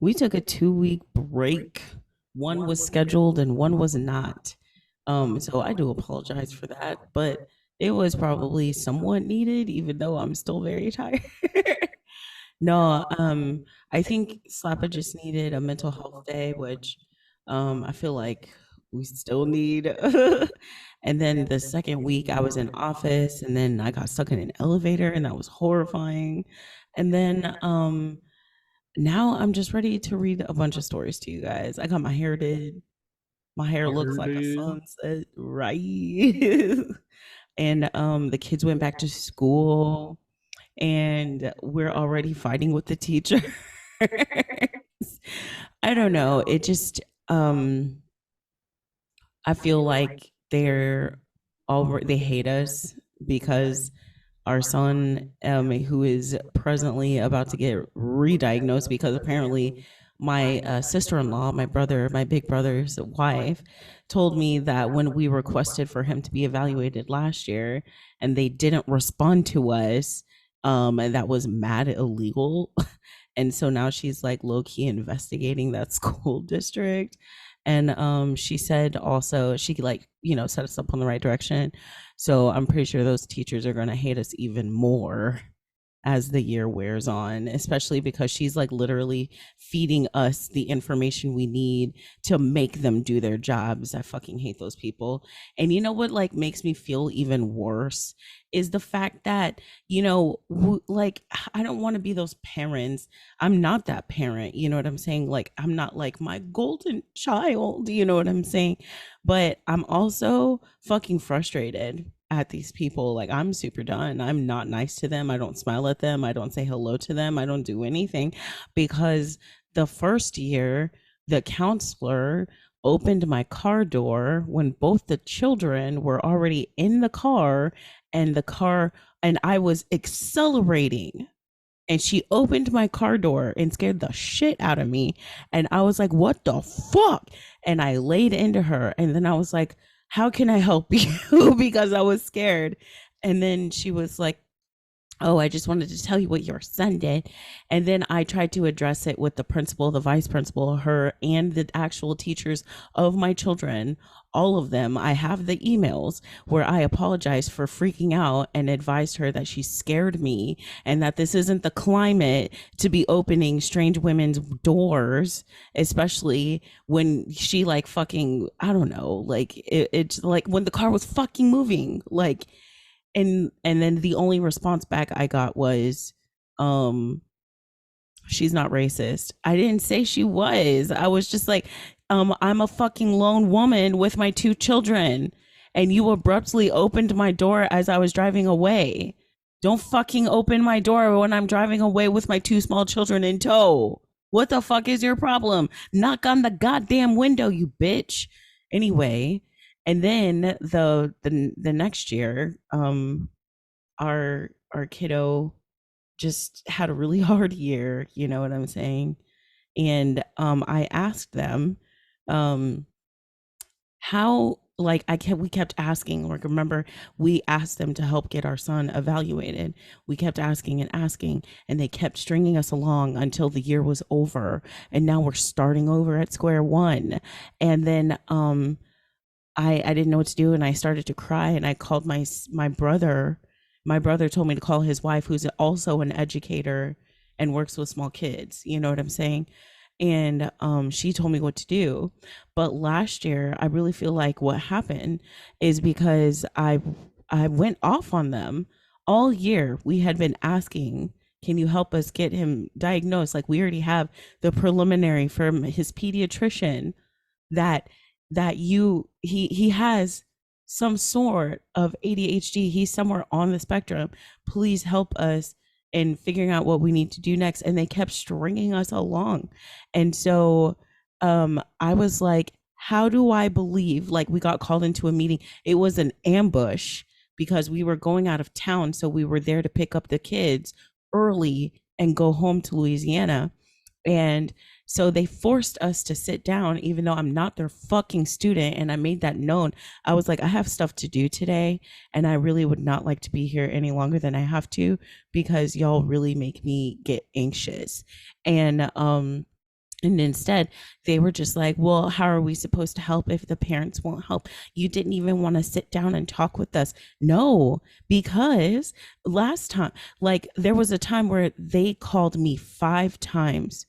We took a 2 week break. One was scheduled and one was not. So I do apologize for that, but it was probably somewhat needed, even though I'm still very tired. No, I think Slappa just needed a mental health day, which I feel like we still need. And then the second week I was in office and then I got stuck in an elevator and that was horrifying. And then now I'm just ready to read a bunch of stories to you guys. I got my hair did. My hair looks like a sunset, right? And the kids went back to school and we're already fighting with the teacher. I don't know. It just I feel like they hate us because our son, who is presently about to get re-diagnosed because apparently my sister-in-law, my big brother's wife, told me that when we requested for him to be evaluated last year and they didn't respond to us, and that was mad illegal. And so now she's like low-key investigating that school district. And she said also she like set us up on the right direction. So I'm pretty sure those teachers are going to hate us even more as the year wears on, especially because she's like literally feeding us the information we need to make them do their jobs. I fucking hate those people. And you know what like makes me feel even worse is the fact that, like I don't want to be those parents. I'm not that parent, you know what I'm saying? Like I'm not like my golden child, you know what I'm saying? But I'm also fucking frustrated at these people. Like I'm super done. I'm not nice to them. I don't smile at them. I don't say hello to them. I don't do anything because the first year the counselor opened my car door when both the children were already in the car and I was accelerating and she opened my car door and scared the shit out of me. And I was like, what the fuck? And I laid into her. And then I was like, how can I help you? Because I was scared. And then she was like, oh, I just wanted to tell you what your son did. And then I tried to address it with the principal, the vice principal, her, and the actual teachers of my children, all of them. I have the emails where I apologized for freaking out and advised her that she scared me and that this isn't the climate to be opening strange women's doors, especially when she like fucking, I don't know, like it's like when the car was fucking moving, like and then the only response back I got was, um, she's not racist. I didn't say she was. I was just like, I'm a fucking lone woman with my two children, and you abruptly opened my door as I was driving away. Don't fucking open my door when I'm driving away with my two small children in tow. What the fuck is your problem? Knock on the goddamn window, you bitch. Anyway, and then the next year, our kiddo just had a really hard year, you know what I'm saying? And I asked them, um, how like we kept asking, like remember we asked them to help get our son evaluated. We kept asking and asking and they kept stringing us along until the year was over and now we're starting over at square one. And then I didn't know what to do and I started to cry and I called my brother. My brother told me to call his wife, who's also an educator and works with small kids. You know what I'm saying? And she told me what to do. But last year, I really feel like what happened is because I went off on them all year. We had been asking, can you help us get him diagnosed? Like we already have the preliminary from his pediatrician that he has some sort of ADHD. He's somewhere on the spectrum. Please help us in figuring out what we need to do next. And they kept stringing us along. And so I was like, how do I believe? Like we got called into a meeting. It was an ambush because we were going out of town. So we were there to pick up the kids early and go home to Louisiana. And so they forced us to sit down, even though I'm not their fucking student. And I made that known. I was like, I have stuff to do today. And I really would not like to be here any longer than I have to because y'all really make me get anxious. And And instead, they were just like, well, how are we supposed to help if the parents won't help? You didn't even want to sit down and talk with us. No, because last time, like, there was a time where they called me 5 times.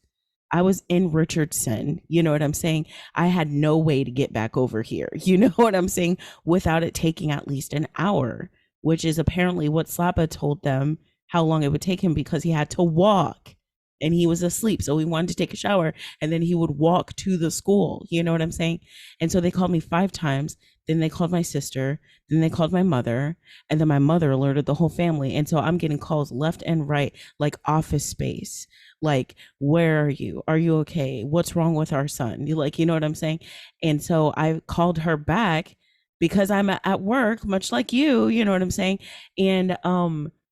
I was in Richardson. You know what I'm saying? I had no way to get back over here. You know what I'm saying? Without it taking at least an hour, which is apparently what Slappa told them how long it would take him because he had to walk and he was asleep. So he wanted to take a shower and then he would walk to the school. You know what I'm saying? And so they called me 5 times. Then they called my sister. Then they called my mother. And then my mother alerted the whole family. And so I'm getting calls left and right, like Office Space. Like, where are you? Are you okay? What's wrong with our son? You know what I'm saying? And so I called her back because I'm at work, much like you know what I'm saying? And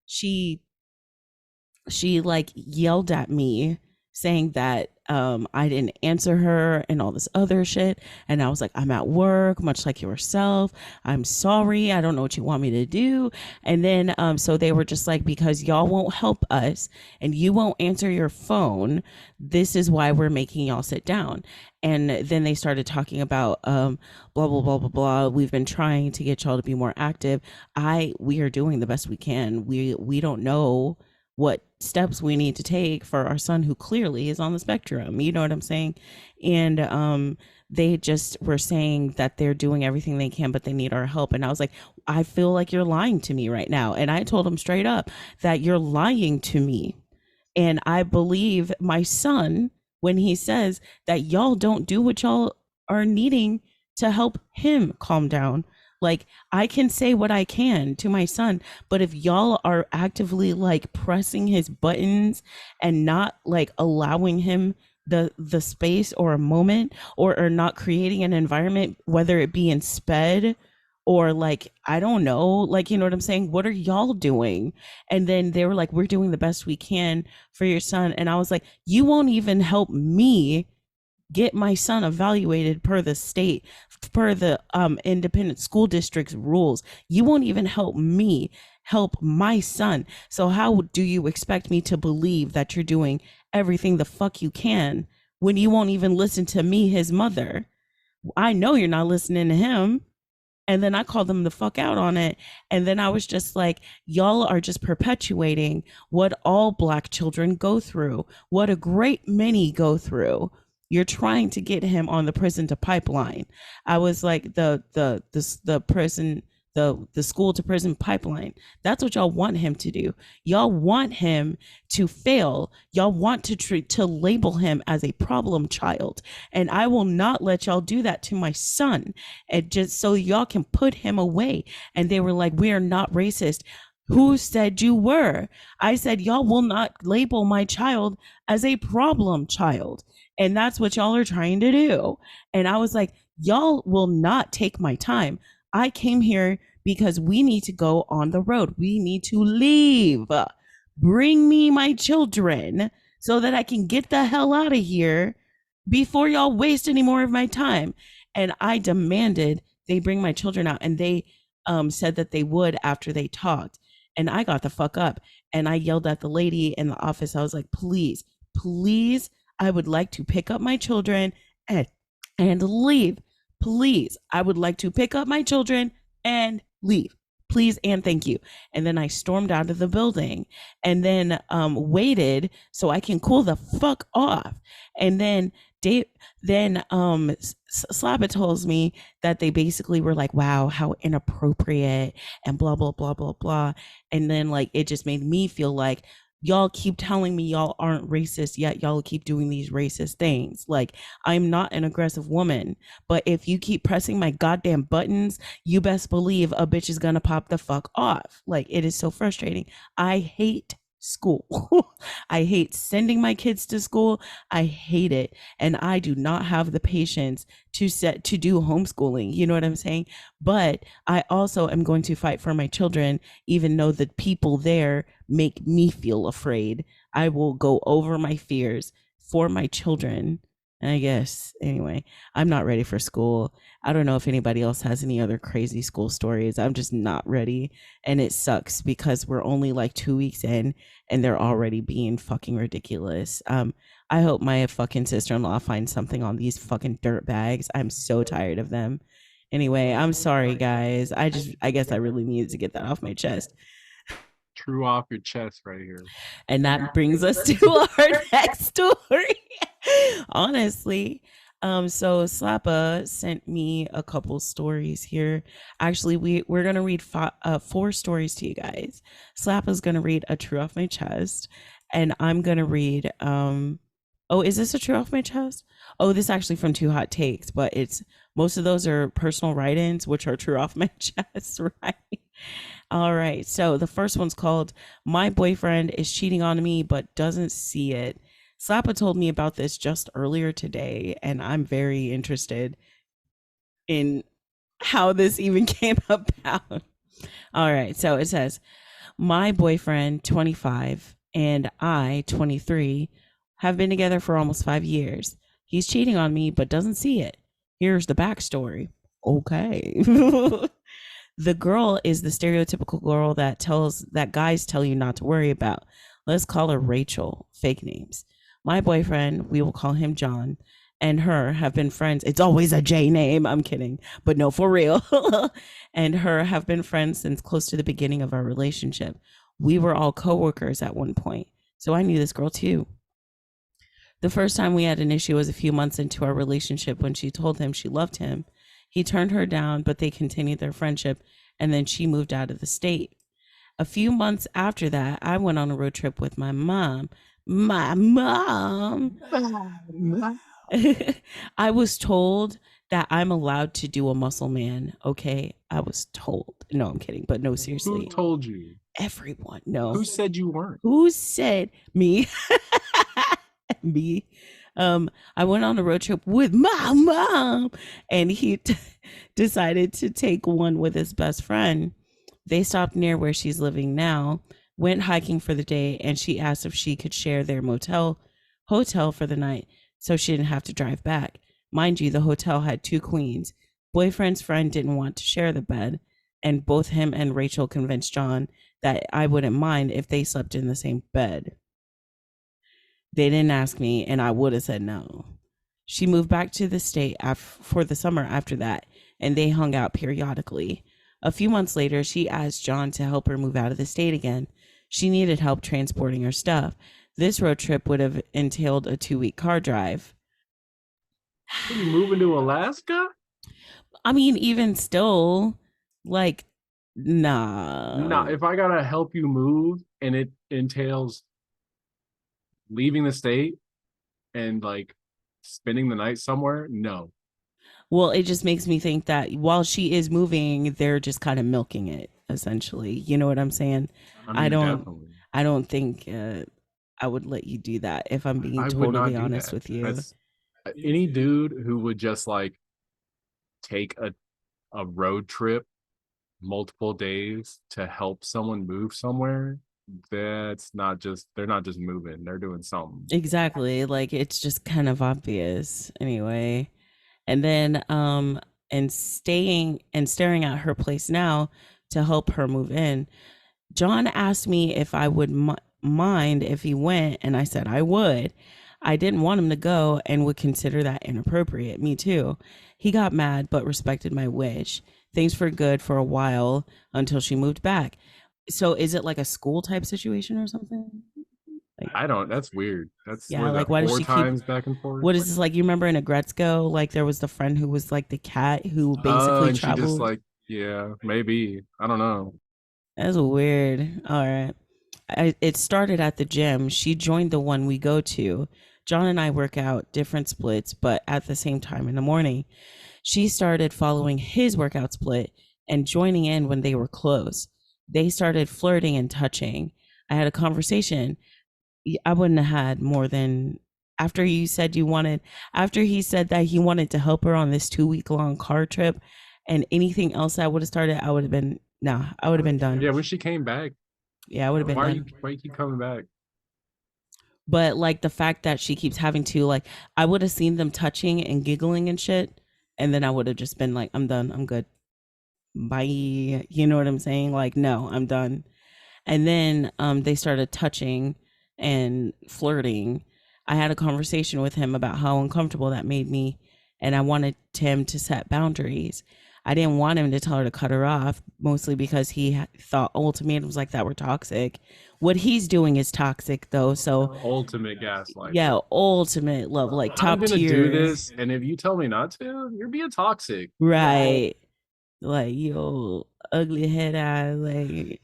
she like yelled at me saying that I didn't answer her and all this other shit. And I was like, I'm at work, much like yourself. I'm sorry. I don't know what you want me to do. And then so they were just like, because y'all won't help us and you won't answer your phone, this is why we're making y'all sit down. And then they started talking about blah blah blah blah blah. We've been trying to get y'all to be more active. We are doing the best we can. We don't know what steps we need to take for our son who clearly is on the spectrum. You know what I'm saying? And they just were saying that they're doing everything they can, but they need our help. And I was like, I feel like you're lying to me right now. And I told them straight up that you're lying to me. And I believe my son when he says that y'all don't do what y'all are needing to help him calm down. Like, I can say what I can to my son, but if y'all are actively like pressing his buttons and not like allowing him the space or a moment, or not creating an environment, whether it be in sped or like, I don't know, like, you know what I'm saying? What are y'all doing? And then they were like, we're doing the best we can for your son. And I was like, you won't even help me get my son evaluated per the state, per the independent school district's rules. You won't even help me help my son. So how do you expect me to believe that you're doing everything the fuck you can when you won't even listen to me, his mother? I know you're not listening to him. And then I called them the fuck out on it. And then I was just like, y'all are just perpetuating what all Black children go through, what a great many go through. You're trying to get him on the prison to pipeline. I was like, the prison, the school to prison pipeline. That's what y'all want him to do. Y'all want him to fail. Y'all want to label him as a problem child. And I will not let y'all do that to my son. And just so y'all can put him away. And they were like, we are not racist. Who said you were? I said, y'all will not label my child as a problem child. And that's what y'all are trying to do. And I was like, y'all will not take my time. I came here because we need to go on the road. We need to leave. Bring me my children so that I can get the hell out of here before y'all waste any more of my time. And I demanded they bring my children out. And they said that they would after they talked. And I got the fuck up and I yelled at the lady in the office. I was like, please, please, I would like to pick up my children and leave. Please, I would like to pick up my children and leave. Please and thank you. And then I stormed out of the building and then waited so I can cool the fuck off. And then Slappa tells me that they basically were like, wow, how inappropriate and blah, blah, blah, blah, blah. And then like, it just made me feel like, y'all keep telling me y'all aren't racist, yet y'all keep doing these racist things. Like, I'm not an aggressive woman, but if you keep pressing my goddamn buttons, you best believe a bitch is gonna pop the fuck off. Like, it is so frustrating. I hate school. I hate sending my kids to school. I hate it. And I do not have the patience to do homeschooling. You know what I'm saying? But I also am going to fight for my children, even though the people there make me feel afraid. I will go over my fears for my children. I guess. Anyway, I'm not ready for school. I don't know if anybody else has any other crazy school stories. I'm just not ready. And it sucks because we're only like 2 weeks in and they're already being fucking ridiculous. I hope my fucking sister-in-law finds something on these fucking dirt bags. I'm so tired of them. Anyway, I'm sorry guys. I guess I really needed to get that off my chest. True off your chest right here. And that brings us to our next story. Honestly. So Slappa sent me a couple stories here. Actually, we're gonna read four stories to you guys. Slappa's gonna read a true off my chest, and I'm gonna read oh, is this a true off my chest? Oh, this is actually from Two Hot Takes, but it's most of those are personal write-ins, which are true off my chest, right? All right. So the first one's called My Boyfriend is Cheating on Me but Doesn't See It. Slappa told me about this just earlier today, and I'm very interested in how this even came about. All right. So it says, My boyfriend, 25, and I, 23, have been together for almost 5 years. He's cheating on me but doesn't see it. Here's the backstory. Okay. The girl is the stereotypical girl that guys tell you not to worry about. Let's call her Rachel, fake names. My boyfriend, we will call him John, and her have been friends. It's always a J name. I'm kidding, but no, for real. And her have been friends since close to the beginning of our relationship. We were all coworkers at one point, so I knew this girl too. The first time we had an issue was a few months into our relationship when she told him she loved him. He turned her down, but they continued their friendship, and then she moved out of the state. A few months after that, I went on a road trip with my mom. My mom. I was told that I'm allowed to do a muscle man. Okay. I was told. No, I'm kidding. But no, seriously. Who told you? Everyone. No. Who said you weren't? Who said me? Me. I went on a road trip with my mom, and he decided to take one with his best friend. They stopped near where she's living now, went hiking for the day, and she asked if she could share their hotel for the night so she didn't have to drive back. Mind you, the hotel had two queens. Boyfriend's friend didn't want to share the bed, and both him and Rachel convinced John that I wouldn't mind if they slept in the same bed. They didn't ask me, and I would have said no. She moved back to the state for the summer after that, and they hung out periodically. A few months later, she asked John to help her move out of the state again. She needed help transporting her stuff. This road trip would have entailed a 2-week car drive. Are you moving to Alaska? I mean, even still, like, nah. No, if I gotta help you move and it entails leaving the state and like spending the night somewhere, no. Well, it just makes me think that while she is moving, they're just kind of milking it, essentially. You know what I'm saying? I mean, definitely. I don't think I would let you do that if I'm being totally honest with you. That's any dude who would just like take a road trip multiple days to help someone move somewhere. That's not just they're not just moving, they're doing something. Exactly. Like it's just kind of obvious anyway. And then and staring at her place now to help her move in. John asked me if I would mind if he went, and I said I would. I didn't want him to go and would consider that inappropriate. Me too. He got mad but respected my wish. Things were good for a while until she moved back. So is it like a school type situation or something? Like, I don't. That's weird. That's yeah. Like why does she keep back and forth? What is this like? You remember in a Gretzko, like there was the friend who was like the cat who basically and traveled. She just like yeah, maybe I don't know. That's weird. All right. It started at the gym. She joined the one we go to. John and I work out different splits, but at the same time in the morning. She started following his workout split and joining in when they were close. They started flirting and touching. I had a conversation. I wouldn't have had more than after he said that he wanted to help her on this 2-week long car trip and anything else I would have started, I would have been done. Yeah, when she came back. Yeah, I would have been done. Why you keep coming back? But like the fact that she keeps having to like, I would have seen them touching and giggling and shit, and then I would have just been like, I'm done, I'm good, bye. You know what I'm saying? Like, no, I'm done. And then they started touching and flirting. I had a conversation with him about how uncomfortable that made me, and I wanted him to set boundaries. I didn't want him to tell her to cut her off, mostly because he thought ultimatums like that were toxic. What he's doing is toxic, though. So, Ultimate gaslighting. yeah, ultimate love, like I'm top gonna do tier. this, and if you tell me not to, you're being toxic. Right. Like, yo, ugly head ass, like,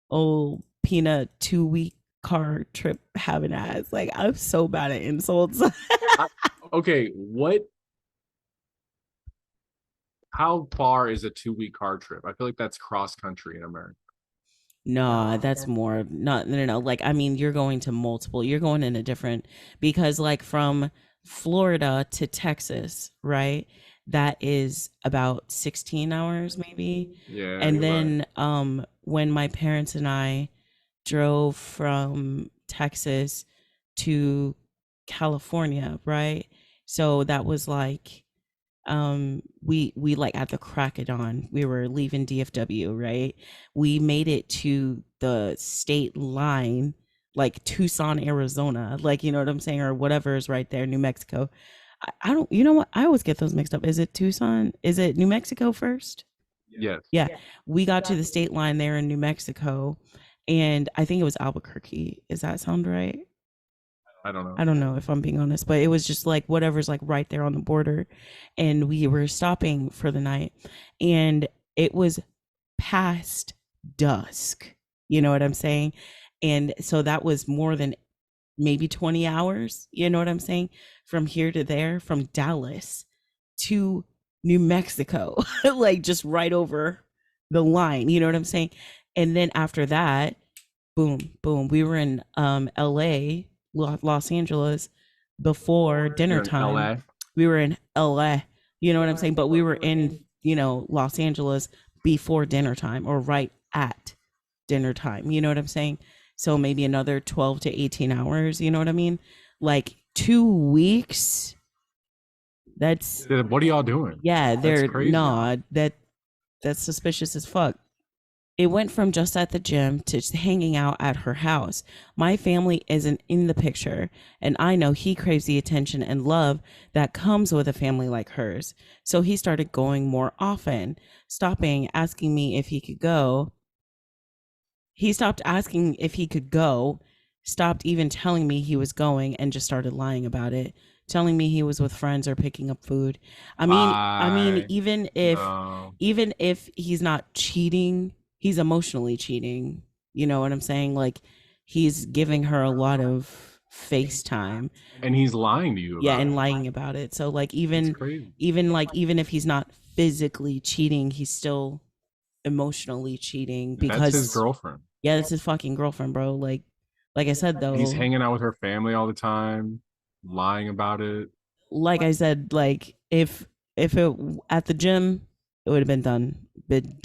old peanut 2 week car trip having ass. Like, I'm so bad at insults. I, okay, what? How far is a 2 week car trip? I feel like that's cross country in America. No, that's more not no, no, no. Like, I mean, you're going to multiple, you're going in a different, because like from Florida to Texas, right? That is about 16 hours maybe. Yeah, And you're right. then when my parents and I drove from Texas to California, right? So that was like we like at the crack of dawn we were leaving DFW, right? We made it to the state line, like Tucson, Arizona, like, you know what I'm saying, or whatever is right there, New Mexico. I don't, you know what, I always get those mixed up. Is it Tucson, is it New Mexico first? Yes, Yeah, we got to the state line there in New Mexico, and I think it was Albuquerque. Does that sound right? I don't I know. don't know if I'm being honest, but it was just like whatever's like right there on the border. And we were stopping for the night, and it was past dusk. You know what I'm saying? And so that was more than maybe 20 hours. You know what I'm saying? From here to there, from Dallas to New Mexico, like just right over the line. You know what I'm saying? And then after that, boom, boom. We were in LA, Los Angeles before dinner You're in time. LA. We were in LA, you know what I'm saying? But we were in, you know, Los Angeles before dinner time or right at dinner time. You know what I'm saying? So maybe another 12 to 18 hours, you know what I mean? Like 2 weeks. That's What are y'all doing? yeah, That's they're crazy. nah, that's suspicious as fuck. It went from just at the gym to just hanging out at her house. My family isn't in the picture, and I know he craves the attention and love that comes with a family like hers. So he started going more often, stopping asking me if he could go. He stopped asking if he could go, stopped even telling me he was going, and just started lying about it, telling me he was with friends or picking up food. I mean, I no. even if he's not cheating, he's emotionally cheating. You know what I'm saying? Like, he's giving her a lot of FaceTime, And he's lying to you yeah, about and it. lying about it. So like It's crazy. even if he's not physically cheating, he's still emotionally cheating That's his because girlfriend. yeah, that's his fucking girlfriend, bro. Like I said He's though, hanging out with her family all the time, lying about it. like I said, like if it at the gym, it would have been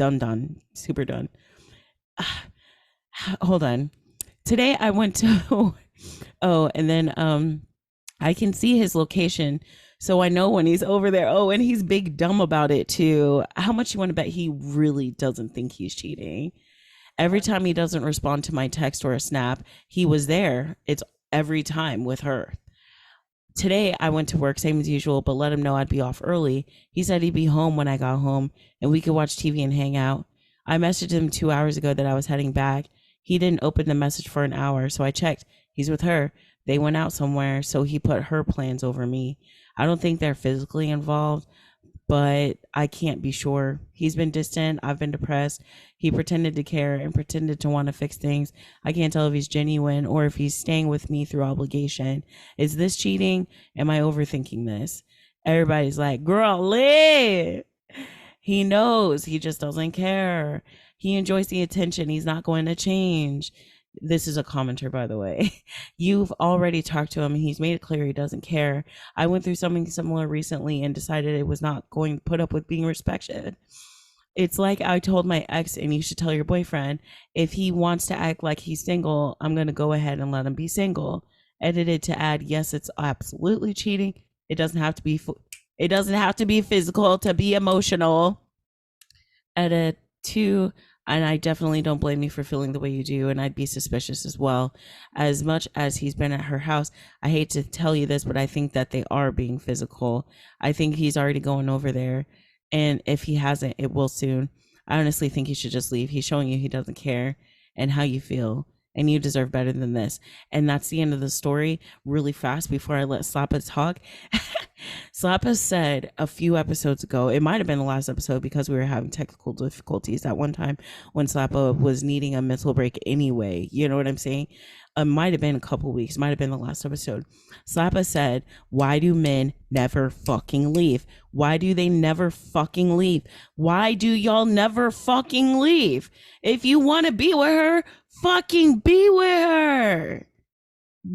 done, super done. Hold on. Today I went to oh, and then I can see his location. So I know when he's over there. Oh, and he's big dumb about it too. How much you want to bet he really doesn't think he's cheating? Every time he doesn't respond to my text or a snap, he was there. It's every time with her. Today I went to work, same as usual, but let him know I'd be off early. He said he'd be home when I got home and we could watch TV and hang out. I messaged him 2 hours ago that I was heading back. He didn't open the message for an hour, so I checked. He's with her. They went out somewhere, so he put her plans over me. I don't think they're physically involved, but I can't be sure. He's been distant. I've been depressed. He pretended to care and pretended to want to fix things. I can't tell if he's genuine or if he's staying with me through obligation. Is this cheating? Am I overthinking this? Everybody's like, girl, live. He knows. He just doesn't care. He enjoys the attention. He's not going to change. This is a commenter, by the way. You've already talked to him. He's made it clear he doesn't care. I went through something similar recently and decided it was not going to put up with being respected. It's like I told my ex, and you should tell your boyfriend, if he wants to act like he's single, I'm going to go ahead and let him be single. edited to add, yes, it's absolutely cheating. It doesn't have to be. It doesn't have to be physical to be emotional. Edit two, and I definitely don't blame you for feeling the way you do, and I'd be suspicious as well. As much as he's been at her house, I hate to tell you this, but I think that they are being physical. I think he's already going over there, and if he hasn't, it will soon. I honestly think he should just leave. He's showing you he doesn't care and how you feel, and you deserve better than this. And that's the end of the story. Really fast before I let Slappa talk. Slappa said a few episodes ago, it might have been the last episode because we were having technical difficulties at one time when Slappa was needing a mental break anyway. You know what I'm saying? It might have been a couple weeks, might have been the last episode. Slappa said, why do men never fucking leave? Why do they never fucking leave? Why do y'all never fucking leave? If you want to be with her, fucking be with her.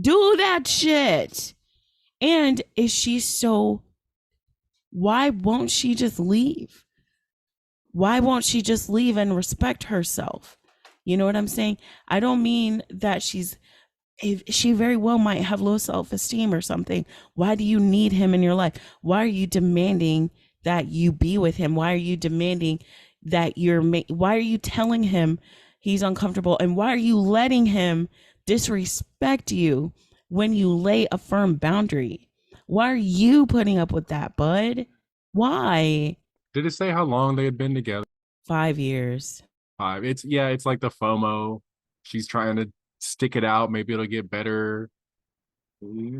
Do that shit. And is she so, why won't she just leave? Why won't she just leave and respect herself? You know what I'm saying? I don't mean that she very well might have low self-esteem or something. Why do you need him in your life? Why are you demanding that you be with him? Why are you demanding that why are you telling him he's uncomfortable? And why are you letting him disrespect you when you lay a firm boundary? Why are you putting up with that, bud? Why? Did it say how long they had been together? 5 years. Five. It's yeah, it's like the FOMO. She's trying to stick it out. Maybe it'll get better.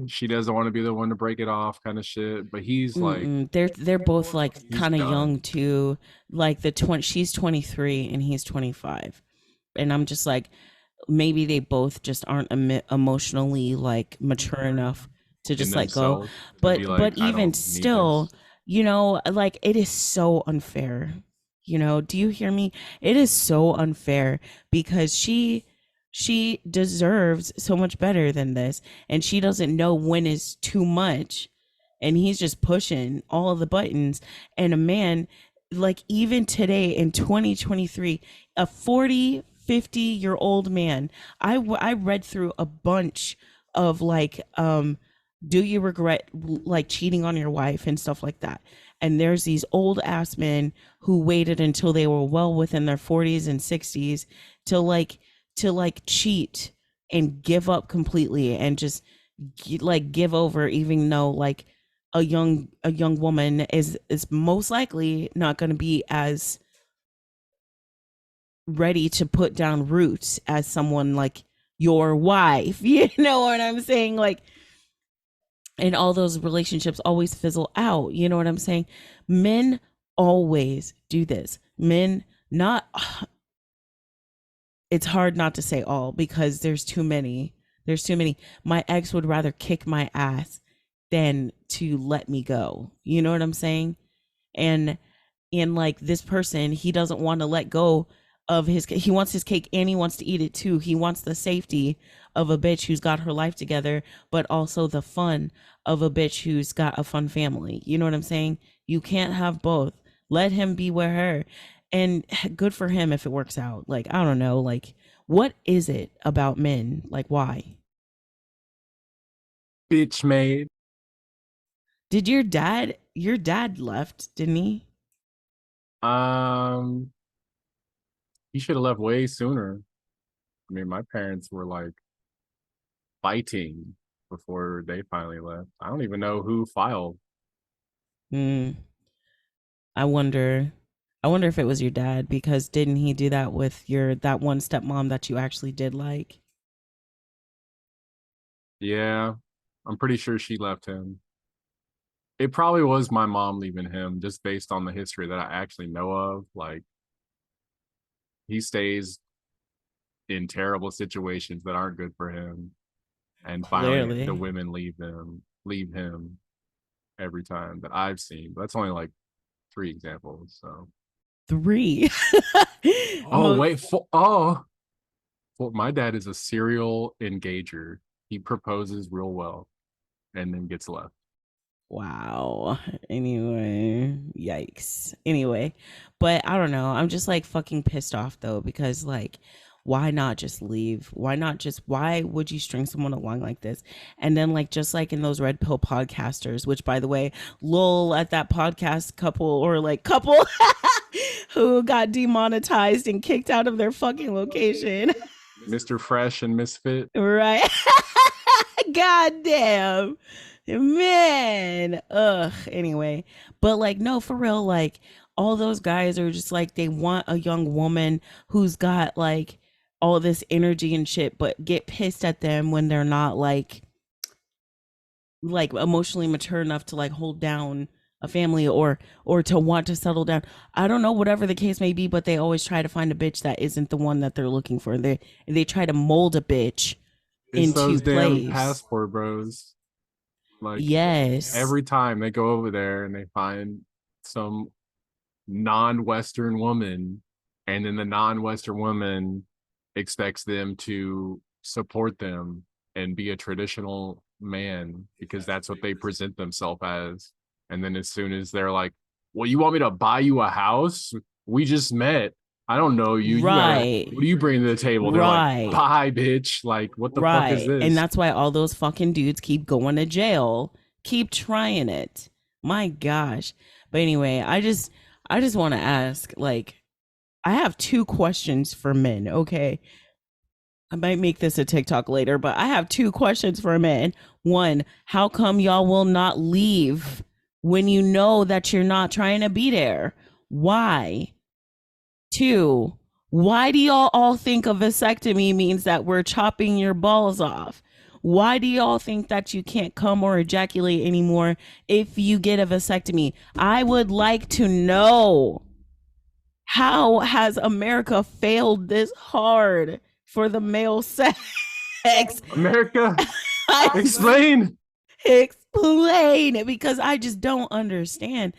She doesn't want to be the one to break it off, kind of shit. But he's like, They're both like he's kind of young done. too. Like she's 23 and he's 25. And I'm just like, maybe they both just aren't emotionally like mature enough to In just let go. themselves to be But like, I even don't need this. still, like it is so unfair. Do you hear me? It is so unfair because she deserves so much better than this, and she doesn't know when is too much, and he's just pushing all of the buttons. And a man, like, even today in 2023, a 40-50 year old man, I read through a bunch of like, do you regret like cheating on your wife and stuff like that? And there's these old ass men who waited until they were well within their 40s and 60s to like cheat and give up completely and just like give over, even though like a young woman is most likely not going to be as ready to put down roots as someone like your wife. You know what I'm saying? Like, and all those relationships always fizzle out. You know what I'm saying? Men always do this. Men, not, it's hard not to say all because there's too many. There's too many. My ex would rather kick my ass than to let me go. You know what I'm saying? And like this person, he doesn't want to let go of he wants his cake and he wants to eat it too. He wants the safety of a bitch who's got her life together, but also the fun of a bitch who's got a fun family. You know what I'm saying? You can't have both. Let him be with her, and good for him if it works out. Like, I don't know, like, what is it about men? Like, why? Bitch made. Did your dad left, didn't he? Um, he should have left way sooner. I mean, my parents were like fighting before they finally left. I don't even know who filed. Hmm. I wonder. I wonder if it was your dad, because didn't he do that with that one stepmom that you actually did like? Yeah, I'm pretty sure she left him. It probably was my mom leaving him just based on the history that I actually know of. Like, he stays in terrible situations that aren't good for him. And finally the Clearly. women leave him every time that I've seen. But that's only like three examples. So Three. oh wait, well, my dad is a serial engager. He proposes real well and then gets left. Wow. Anyway, yikes. Anyway, but I don't know. I'm just like fucking pissed off though, because like, why not just leave? Why would you string someone along like this? And then, like, just like in those red pill podcasters, which, by the way, lol at that podcast couple, or like couple who got demonetized and kicked out of their fucking location. Mr. Fresh and Misfit. Right. God damn. Man. Ugh. Anyway. But like, no, for real, like all those guys are just like they want a young woman who's got like all this energy and shit, but get pissed at them when they're not like emotionally mature enough to like hold down a family or to want to settle down. I don't know, whatever the case may be, but they always try to find a bitch that isn't the one that they're looking for. They try to mold a bitch It's into those damn place. passport bros. Like, yes, every time they go over there and they find some non-Western woman, and then the non-Western woman expects them to support them and be a traditional man because that's what they present themselves as. And then as soon as they're like, well, you want me to buy you a house? We just met. I don't know you. right, What do you bring to the table? They're like, right, bye, bitch. Like, what the fuck is right. this? And that's why all those fucking dudes keep going to jail, keep trying it. My gosh. But anyway, I just want to ask, like, I have two questions for men, okay? I might make this a TikTok later, but I have two questions for men. One, how come y'all will not leave when you know that you're not trying to be there? Why? Two, why do y'all all think a vasectomy means that we're chopping your balls off? Why do y'all think that you can't come or ejaculate anymore if you get a vasectomy? I would like to know, how has America failed this hard for the male sex? America, explain. Explain, because I just don't understand.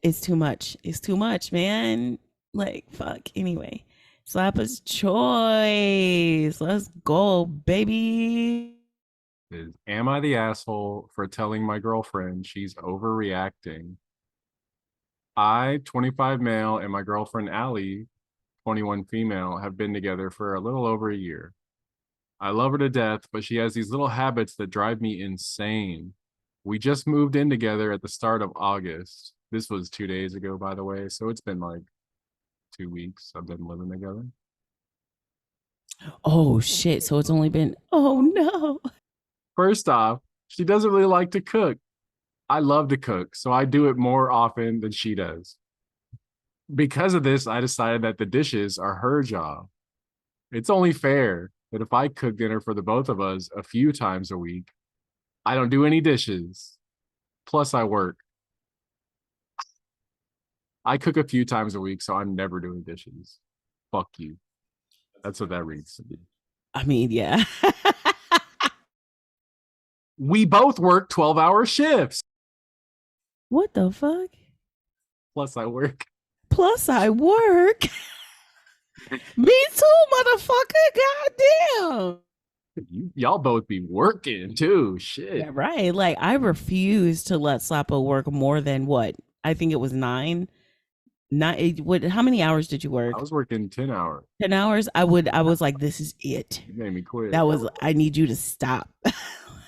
It's too much. It's too much, man. Like, fuck. Anyway, Slapper's choice. Let's go, baby. Am I the asshole for telling my girlfriend she's overreacting? I, 25 male, and my girlfriend Allie, 21 female, have been together for a little over a year. I love her to death, but she has these little habits that drive me insane. We just moved in together at the start of August. This was 2 days ago, by the way, so it's been like 2 weeks I've been living together. Oh shit. So it's only been, oh no. First off, she doesn't really like to cook. I love to cook, so I do it more often than she does. Because of this, I decided that the dishes are her job. It's only fair that if I cook dinner for the both of us a few times a week, I don't do any dishes. Plus, I work. I cook a few times a week, so I'm never doing dishes. Fuck you. That's what that reads. I mean, yeah. We both work 12-hour shifts. What the fuck? Plus, I work. Plus, I work. Me too, motherfucker. Goddamn. Y'all both be working too. Shit. Yeah, right. Like, I refuse to let Slappo work more than what? I think it was 9. What? How many hours did you work? I was working 10 hours. 10 hours. I was like, this is it. You made me quit. I need you to stop.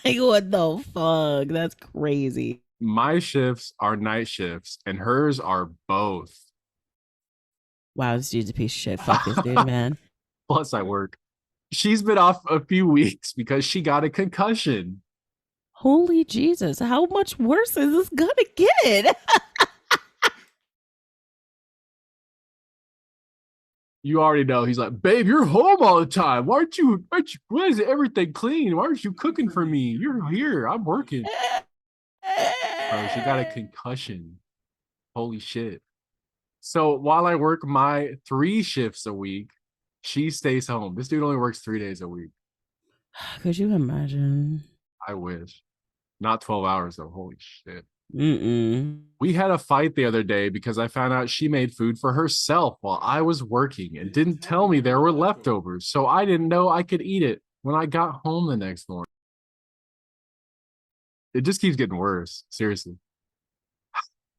Like, what the fuck? That's crazy. My shifts are night shifts, and hers are both. Wow, this dude's a piece of shit. Fuck this dude, man. Plus, I work. She's been off a few weeks because she got a concussion. Holy Jesus. How much worse is this gonna get? You already know. He's like, babe, you're home all the time. Why is everything clean? Why aren't you cooking for me? You're here. I'm working. Bro, she got a concussion. Holy shit. So while I work my 3 shifts a week, she stays home. This dude only works 3 days a week. Could you imagine? I wish. Not 12 hours though. Holy shit. Mm-mm. We had a fight the other day because I found out she made food for herself while I was working and didn't tell me there were leftovers. So I didn't know I could eat it when I got home the next morning. It just keeps getting worse. Seriously.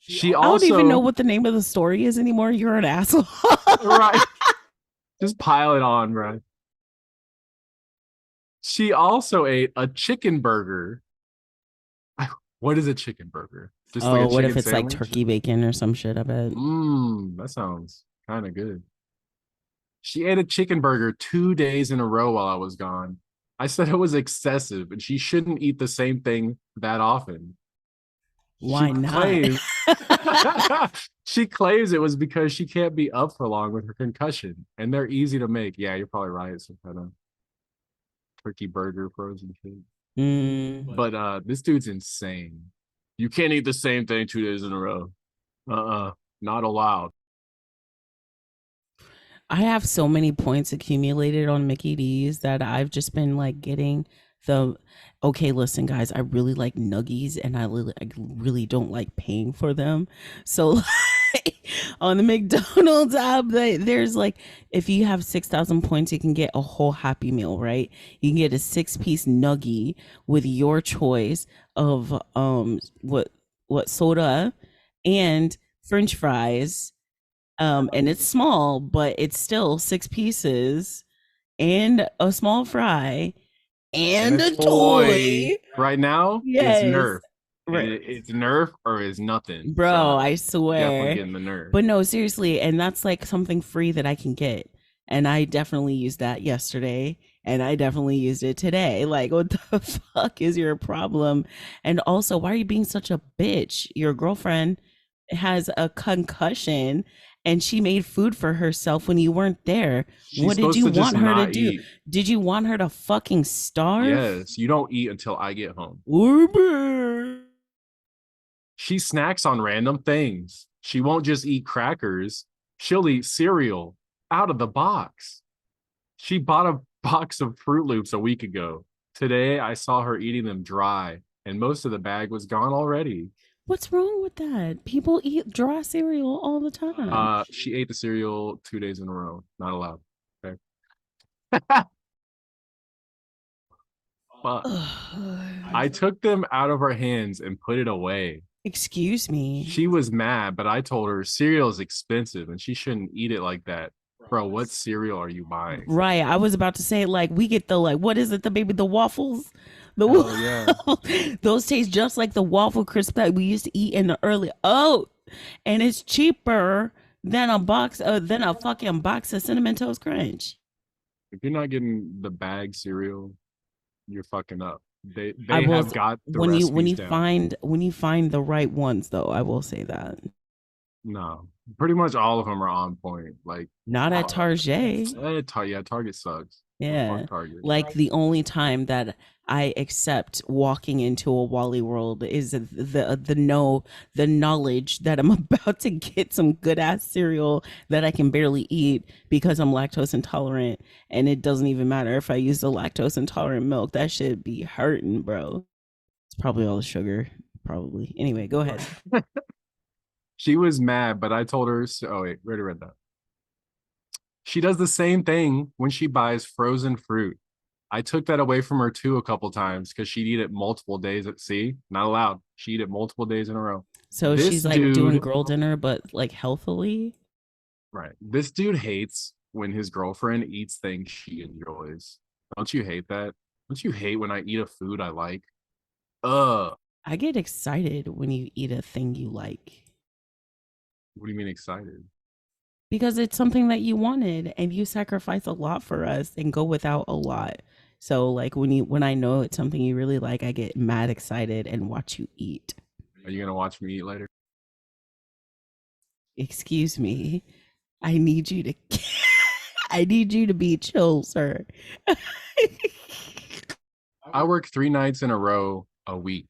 She I don't even know also what the name of the story is anymore. You're an asshole. right, just pile it on, bro. She also ate a chicken burger. What is a chicken burger? Just like Oh, a what if chicken it's like sandwich? turkey bacon or some shit? I bet. That sounds kind of good. She ate a chicken burger 2 days in a row while I was gone. I said it was excessive and she shouldn't eat the same thing that often. She Why not? claims she claims it was because she can't be up for long with her concussion, and they're easy to make. Yeah, you're probably right. Some kind of turkey burger, frozen shit. Mm. But this dude's insane. You can't eat the same thing 2 days in a row. Not allowed. I have so many points accumulated on Mickey D's that I've just been like getting the okay, listen guys, I really like nuggies and I really don't like paying for them. So like, on the McDonald's app there's like if you have 6,000 points you can get a whole happy meal, right? You can get a 6-piece nuggie with your choice of what soda and french fries, and it's small, but it's still 6 pieces and a small fry And and a a toy toy. right now is Yes. Nerf. And Right. it's Nerf or is nothing. Bro, So I definitely swear. getting the Nerf. But no, seriously, and that's like something free that I can get. And I definitely used that yesterday. And I definitely used it today. Like, what the fuck is your problem? And also, why are you being such a bitch? Your girlfriend has a concussion and she made food for herself when you weren't there. She's What did supposed you to just want her to not do? eat. Did you want her to fucking starve? Yes, you don't eat until I get home. Uber. She snacks on random things. She won't just eat crackers. She'll eat cereal out of the box. She bought a box of Fruit Loops a week ago. Today, I saw her eating them dry, and most of the bag was gone already. What's wrong with that? People eat dry cereal all the time. She ate the cereal 2 days in a row. Not allowed. Okay. Fuck. I took them out of her hands and put it away. Excuse me. She was mad, but I told her cereal is expensive and she shouldn't eat it like that. Bro, what cereal are you buying? Right. I was about to say, like, we get the, like, what is it, the baby, the waffles? Hell yeah. Those taste just like the waffle crisp that we used to eat in the early. Oh, and it's cheaper than a fucking box of Cinnamon Toast Crunch. If you're not getting the bag cereal, you're fucking up. They I they will have got the when you recipes down. when you find the right ones though, I will say that. No, pretty much all of them are on point. Like, Not at Target. yeah, Target sucks. Yeah. Fuck Target. Like the only time that I accept walking into a Wally World is the knowledge that I'm about to get some good ass cereal that I can barely eat because I'm lactose intolerant, and it doesn't even matter if I use the lactose intolerant milk. That should be hurting, bro. It's probably all the sugar, probably. Anyway, go ahead. She was mad, but I told her. Oh wait, already read that. She does the same thing when she buys frozen fruit. I took that away from her too a couple times because she'd eat it multiple days at sea. Not allowed. She eat it multiple days in a row. So This she's like doing dude, girl dinner, but like healthily. right? This dude hates when his girlfriend eats things she enjoys. Don't you hate that? Don't you hate when I eat a food I like? Ugh. I get excited when you eat a thing you like What do you mean excited? because it's something that you wanted and you sacrifice a lot for us and go without a lot. So like when I know it's something you really like, I get mad excited and watch you eat. Are you gonna watch me eat later? Excuse me. I need you to I need you to be chill, sir. I work 3 nights in a row a week.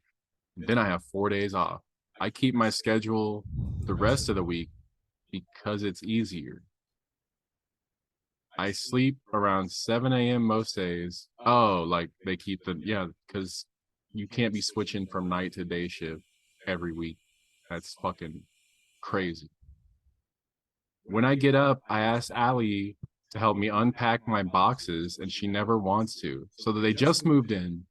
Then I have 4 days off. I keep my schedule the rest of the week because it's easier. I sleep around 7 a.m. most days. Oh, like they keep yeah, because you can't be switching from night to day shift every week. That's fucking crazy. When I get up, I ask Allie to help me unpack my boxes, and she never wants to. So they just moved in.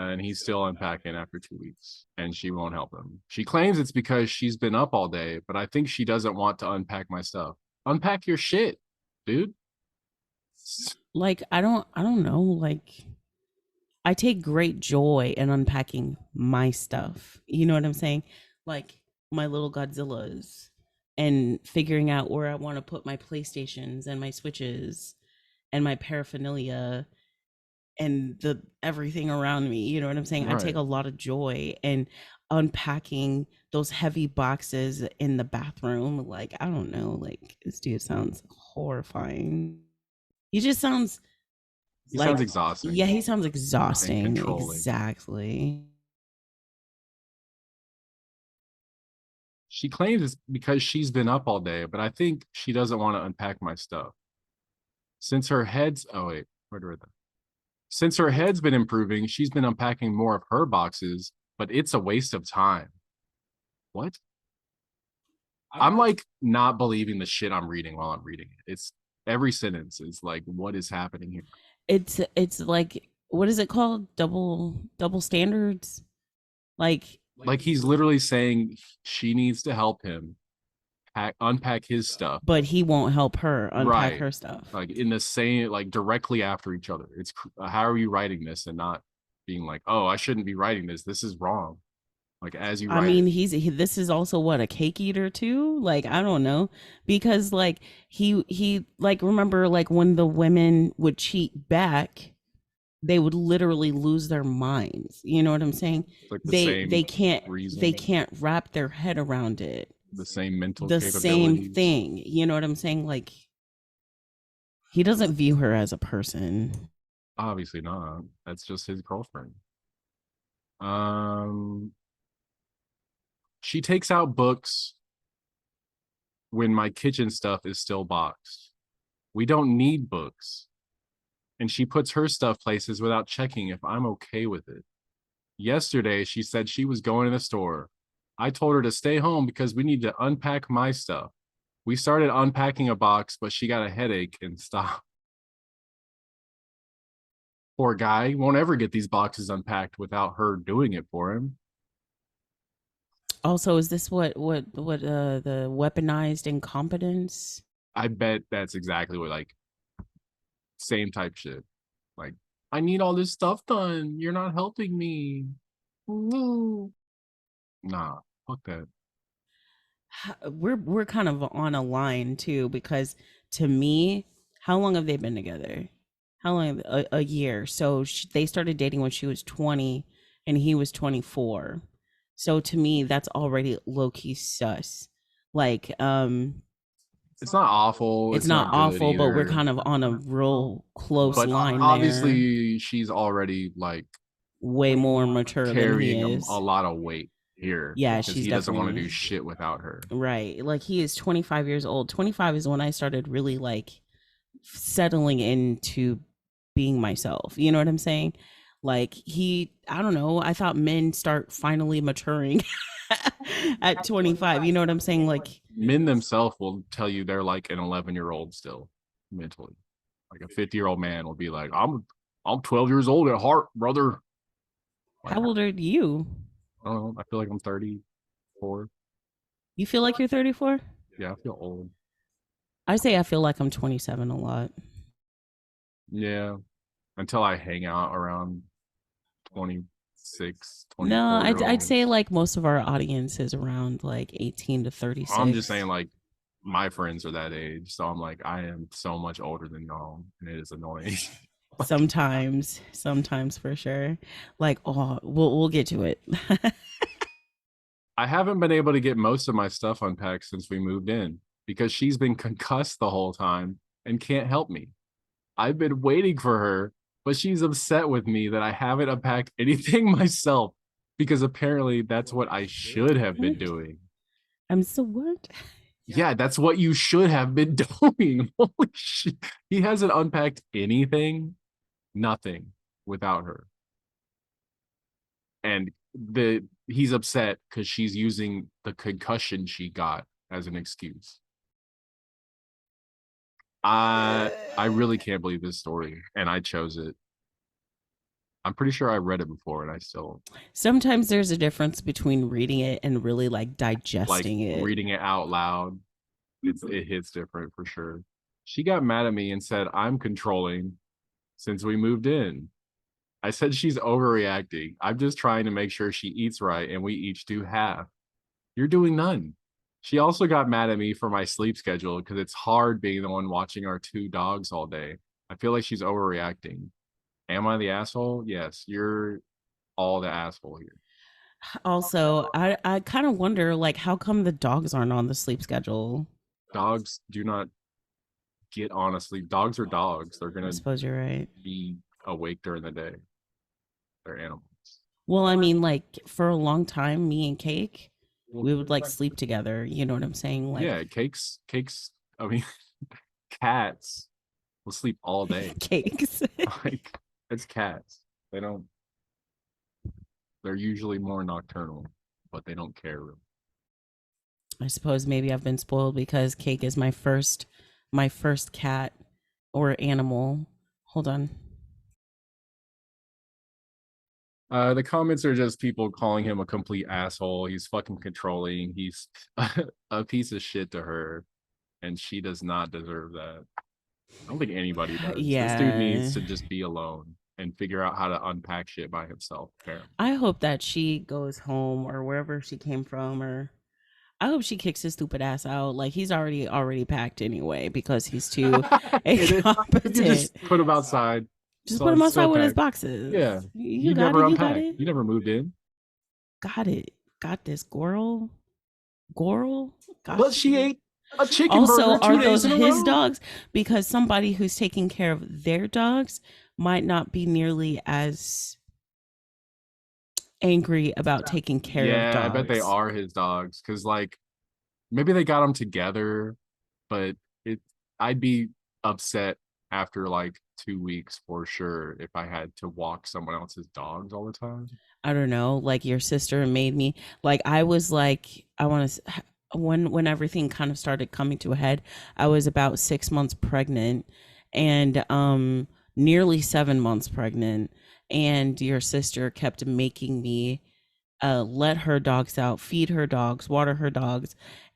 and he's still unpacking after 2 weeks, and she won't help him. She claims it's because she's been up all day, but I think she doesn't want to unpack my stuff. Unpack your shit, dude. Like I don't know, like I take great joy in unpacking my stuff. You know what I'm saying? Like my little Godzillas and figuring out where I want to put my PlayStations and my Switches and my paraphernalia and the everything around me. You know what I'm saying? I take Right. a lot of joy in unpacking those heavy boxes in the bathroom. Like, I don't know, like this dude sounds horrifying. He just sounds He like, sounds exhausting yeah, he sounds and exhausting. controlling. Exactly. She claims it's because she's been up all day, but I think she doesn't want to unpack my stuff. Since her head's oh wait, where do I Since her head's been improving, she's been unpacking more of her boxes, but it's a waste of time. What? I'm like not believing the shit I'm reading while I'm reading it. It's every sentence is like, what is happening here? It's like, what is it called? Double standards? Like, Like he's literally saying she needs to help him unpack his stuff. but he won't help her unpack Right. her stuff. Like in the same, like directly after each other. It's how are you writing this and not being like, oh, I shouldn't be writing this. This is wrong. Like as you I write mean, it. this is also what, a cake eater too? Like, I don't know, because like he like, remember like when the women would cheat back, they would literally lose their minds. You know what I'm saying? It's like the They same can't reason, wrap their head around it. the same mental The same capabilities. thing. You know what I'm saying? Like, he doesn't view her as a person. Obviously not. That's just his girlfriend. Um, she takes out books when my kitchen stuff is still boxed. We don't need books. And she puts her stuff places without checking if I'm okay with it. Yesterday, she said she was going to the store. I told her to stay home because we need to unpack my stuff. We started unpacking a box, but she got a headache and stopped. Poor guy won't ever get these boxes unpacked without her doing it for him. Also, is this what the weaponized incompetence? I bet that's exactly what, like, same type shit. Like, I need all this stuff done. You're not helping me. No. Nah, fuck that. We're kind of on a line too, because to me, how long have they been together? How long? A year. So they started dating when she was 20 and he was 24. So to me, that's already low key sus. Like, It's not awful. it's It's not not good awful, but we're either. kind of on a real close But line there. obviously, she's already like Way more mature than he carrying a is. lot of weight here Yeah, because she's he doesn't want to definitely do shit without her. right. Like, he is 25 years old. 25 is when I started really like settling into being myself. You know what I'm saying? Like, I don't know. I thought men start finally maturing at 25. You know what I'm saying? Like, Men themselves will tell you they're like an 11-year-old still mentally. Like a 50-year-old man will be like, I'm 12 years old at heart, brother. Like, how old are you? I don't know. I feel like I'm 34. You feel like you're 34? Yeah, I feel old. I say I feel like I'm 27 a lot. Yeah. Until I hang out around 26, No, 24 year I'd say olds. like most of our audience is around like 18 to I'm just 36. saying, like, my friends are that age. So I'm like, I am so much older than y'all. And it is annoying. Like, Sometimes for sure. Like, oh, we'll get to it. I haven't been able to get most of my stuff unpacked since we moved in because she's been concussed the whole time and can't help me. I've been waiting for her, but she's upset with me that I haven't unpacked anything myself because apparently that's what I should have been What? doing. I'm so what? Yeah, that's what you should have been doing. Holy shit. He hasn't unpacked anything, nothing without her. And he's upset because she's using the concussion she got as an excuse. I really can't believe this story, and I chose it. I'm pretty sure I read it before and I still Sometimes there's a difference between reading it and really like like digesting it. reading it out loud. It hits different for sure. She got mad at me and said I'm controlling since we moved in. I said she's overreacting. I'm just trying to make sure she eats right and we each do half. You're doing none. She also got mad at me for my sleep schedule because it's hard being the one watching our two dogs all day. I feel like she's overreacting. Am I the asshole? Yes, you're all the asshole here. Also, I kind of wonder like how come the dogs aren't on the sleep schedule? Dogs do not get on a sleep. Dogs are dogs. They're I gonna suppose you're right. be awake during the day. They're animals. Well, I mean, like for a long time, me and Cake, Well, we would like sleep together. You know what I'm saying? Like yeah, cakes. I mean, cats will sleep all day. cakes. Like it's cats. They don't. They're usually more nocturnal, but they don't care really. I suppose maybe I've been spoiled because Cake is my first cat or animal. Hold on. The comments are just people calling him a complete asshole. He's fucking controlling. He's a piece of shit to her, and she does not deserve that. I don't think anybody does. This dude Yeah. needs to just be alone and figure out how to unpack shit by himself, apparently. I hope that she goes home or wherever she came from, or I hope she kicks his stupid ass out. Like he's already packed anyway because he's too You incompetent. just put him outside. Just put him outside So with his packed. boxes. Yeah. You You got never it. You got unpacked. it. You never moved in. Got it. Got this, Goral. Goral. But Got she you. ate a chicken Also, burger are 2 days those in a his row. dogs? Because somebody who's taking care of their dogs might not be nearly as angry about taking care of Yeah, I bet they dogs. are his dogs. Cause like maybe they got them together, but it I'd be upset after like 2 weeks for sure if I had to walk someone else's dogs all the time. I don't know, like your sister made me like I was like I want to when everything kind of started coming to a head, I was about 6 months pregnant and nearly 7 months pregnant, and your sister kept making me let her dogs out, feed her dogs, water her dogs.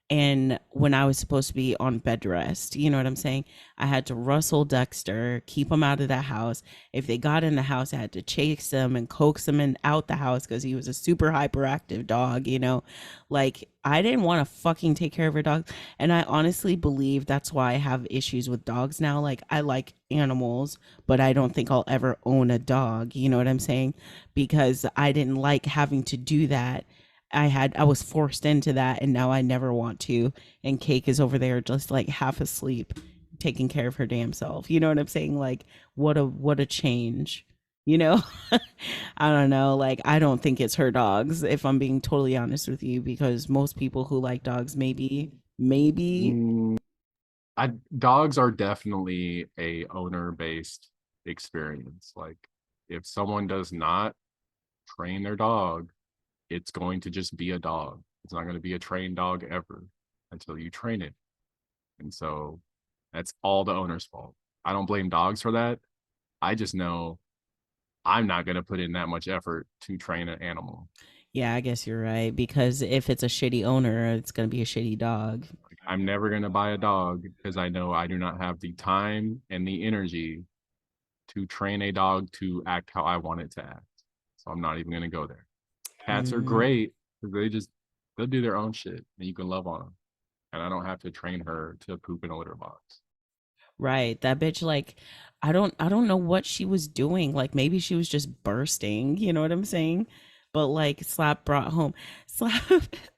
And when I was supposed to be on bed rest, you know what I'm saying? I had to rustle Dexter, keep him out of the house. If they got in the house, I had to chase them and coax them in out the house because he was a super hyperactive dog, you know? Like, I didn't want to fucking take care of her dogs. And I honestly believe that's why I have issues with dogs now. Like, I like animals, but I don't think I'll ever own a dog. You know what I'm saying? Because I didn't like having to do that. I was forced into that and now I never want to. And Cake is over there just like half asleep, taking care of her damn self. You know what I'm saying? Like what a change. You know? I don't know. Like I don't think it's her dogs, if I'm being totally honest with you, because most people who like dogs maybe Mm, dogs are definitely a owner based experience. Like if someone does not train their dog, it's going to just be a dog. It's not going to be a trained dog ever until you train it. And so that's all the owner's fault. I don't blame dogs for that. I just know I'm not going to put in that much effort to train an animal. yeah, I guess you're right. Because if it's a shitty owner, it's gonna be a shitty dog. Like, I'm never going to buy a dog because I know I do not have the time and the energy to train a dog to act how I want it to act. So I'm not even going to go there. Cats are Mm. great because they'll do their own shit and you can love on them. And I don't have to train her to poop in a litter box. Right. That bitch like I don't know what she was doing. Like maybe she was just bursting, you know what I'm saying? But like Slap brought home Slap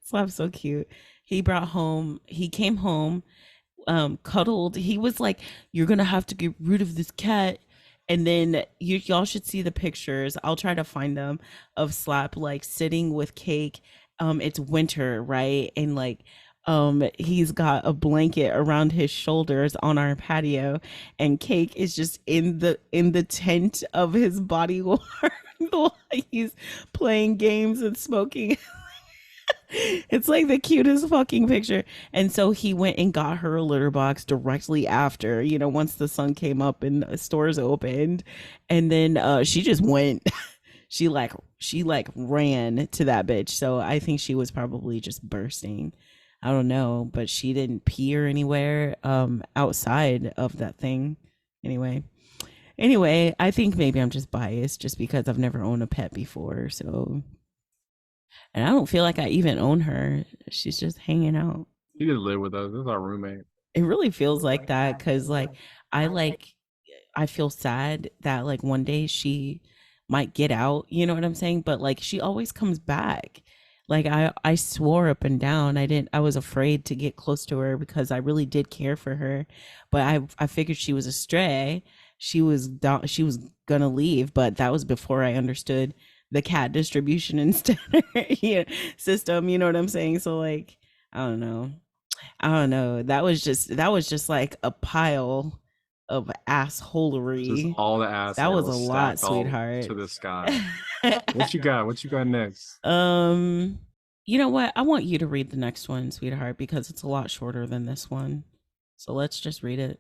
Slap's so cute. He came home, cuddled. He was like, "You're gonna have to get rid of this cat." And then y'all should see the pictures. I'll try to find them of Slap like sitting with Cake. It's winter, right? And like he's got a blanket around his shoulders on our patio, and Cake is just in the tent of his body warm while he's playing games and smoking It's like the cutest fucking picture. And so he went and got her a litter box directly after, once the sun came up and the stores opened. And then she just went. she like ran to that bitch. So I think she was probably just bursting. I don't know, but she didn't pee or anywhere outside of that thing. Anyway. Anyway, I think maybe I'm just biased just because I've never owned a pet before. So, and I don't feel like I even own her. She's just hanging out. He just live with us. This is our roommate. It really feels like that because, I like, I feel sad that like one day she might get out, you know what I'm saying? But like she always comes back. Like I swore up and down I was afraid to get close to her because I really did care for her. But I figured she was a stray. She was gonna leave, but that was before I understood the cat distribution instead yeah, system, you know what I'm saying? So like I don't know. I don't know. That was just like a pile of Just assholery. all the That was a assholes lot, stacked all sweetheart. to the sky. What you got? What you got next? um, you know what? I want you to read the next one, sweetheart, because it's a lot shorter than this one. So let's just read it.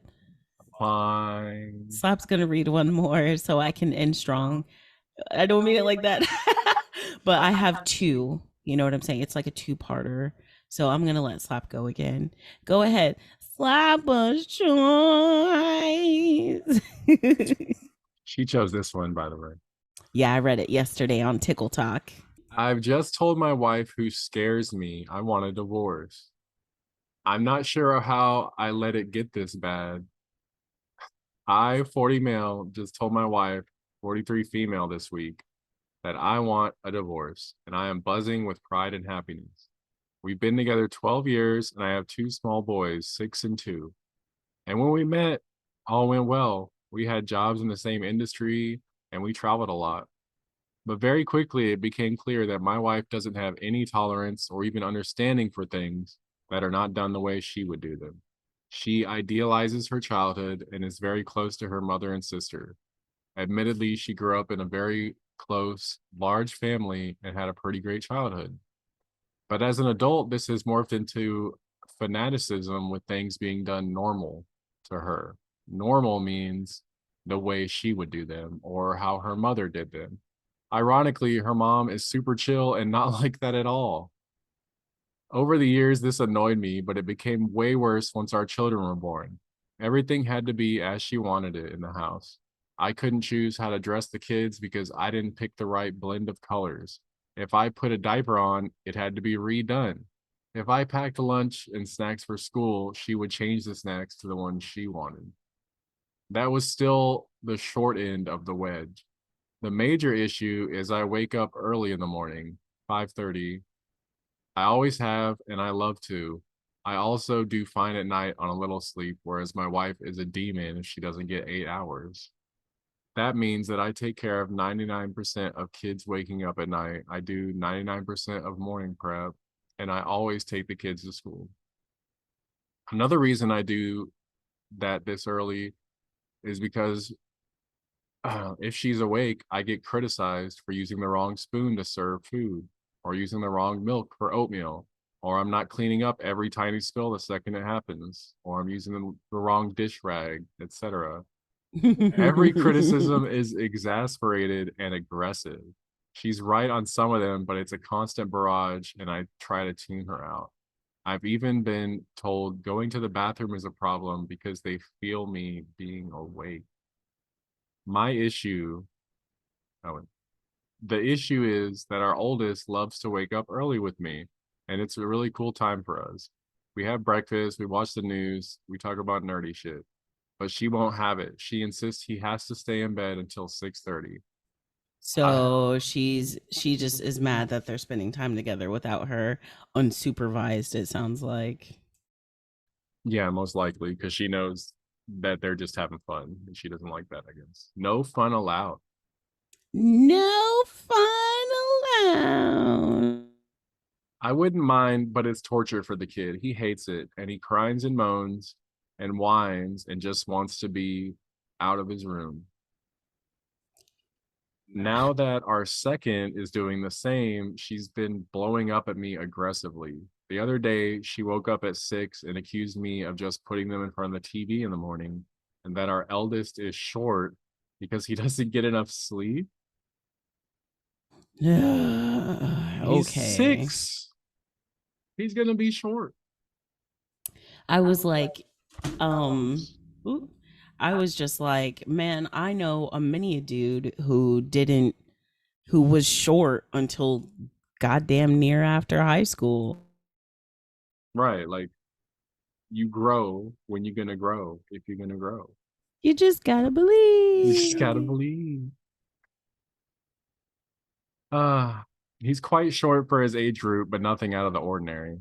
Fine. Slap's gonna read one more so I can end strong. I don't mean it like that. But I have two. You know what I'm saying? It's like a two-parter. So I'm gonna let Slap go again. Go ahead. Slapper's choice. She chose this one, by the way. Yeah, I read it yesterday on Tickle Talk. I've just told my wife, who scares me, I want a divorce. I'm not sure how I let it get this bad. I, 40 male, just told my wife, 43 female this week, that I want a divorce, and I am buzzing with pride and happiness. We've been together 12 years, and I have two small boys, 6 and 2. And when we met, all went well. We had jobs in the same industry, and we traveled a lot. But very quickly, it became clear that my wife doesn't have any tolerance or even understanding for things that are not done the way she would do them. She idealizes her childhood and is very close to her mother and sister. Admittedly, she grew up in a very close, large family and had a pretty great childhood. But as an adult, this has morphed into fanaticism with things being done normal to her. Normal means the way she would do them or how her mother did them. Ironically, her mom is super chill and not like that at all. Over the years, this annoyed me, but it became way worse once our children were born. Everything had to be as she wanted it in the house. I couldn't choose how to dress the kids because I didn't pick the right blend of colors. If I put a diaper on, it had to be redone. If I packed lunch and snacks for school, she would change the snacks to the ones she wanted. That was still the short end of the wedge. The major issue is I wake up early in the morning, 5:30. I always have, and I love to. I also do fine at night on a little sleep, whereas my wife is a demon if she doesn't get 8 hours. That means that I take care of 99% of kids waking up at night. I do 99% of morning prep, and I always take the kids to school. Another reason I do that this early is because if she's awake, I get criticized for using the wrong spoon to serve food, or using the wrong milk for oatmeal, or I'm not cleaning up every tiny spill the second it happens, or I'm using the wrong dish rag, etc. Every criticism is exasperated and aggressive. She's right on some of them, but it's a constant barrage, and I try to tune her out. I've even been told going to the bathroom is a problem because they feel me being awake. My issue, oh, the issue is that our oldest loves to wake up early with me, and it's a really cool time for us. We have breakfast, we watch the news, we talk about nerdy shit, but she won't have it. She insists he has to stay in bed until 6:30. I, So she just is mad that they're spending time together without her unsupervised, it sounds like. yeah, most likely because she knows that they're just having fun, and she doesn't like that, I guess. No fun allowed. No fun allowed. I wouldn't mind, but it's torture for the kid. He hates it, and he cries and moans and whines and just wants to be out of his room. Now that our second is doing the same, she's been blowing up at me aggressively. The other day, she woke up at 6 and accused me of just putting them in front of the TV in the morning, and that our eldest is short because he doesn't get enough sleep. He's Okay. 6. He's going to be short. I was like, um, oop. I was just like, man, I know a many a dude who didn't, who was short until goddamn near after high school. Right. Like, you grow when you're going to grow if you're going to grow. You just gotta You just got to believe. believe. He's quite short for his age group, but nothing out of the ordinary.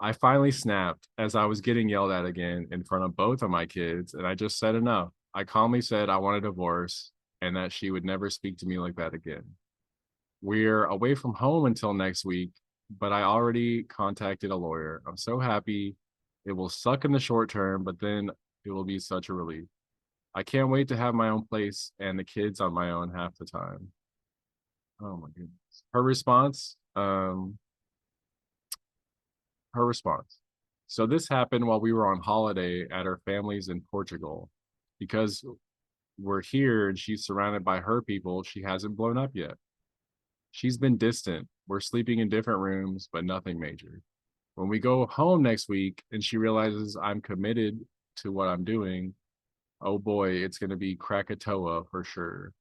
I finally snapped as I was getting yelled at again in front of both of my kids, and I just said enough. I calmly said I want a divorce and that she would never speak to me like that again. We're away from home until next week, but I already contacted a lawyer. I'm so happy. It will suck in the short term, but then it will be such a relief. I can't wait to have my own place and the kids on my own half the time. Oh my goodness. Her response, her response. So this happened while we were on holiday at her family's in Portugal. Because we're here and she's surrounded by her people, she hasn't blown up yet. She's been distant. We're sleeping in different rooms, but nothing major. When we go home next week and she realizes I'm committed to what I'm doing, oh boy, it's going to be Krakatoa for sure.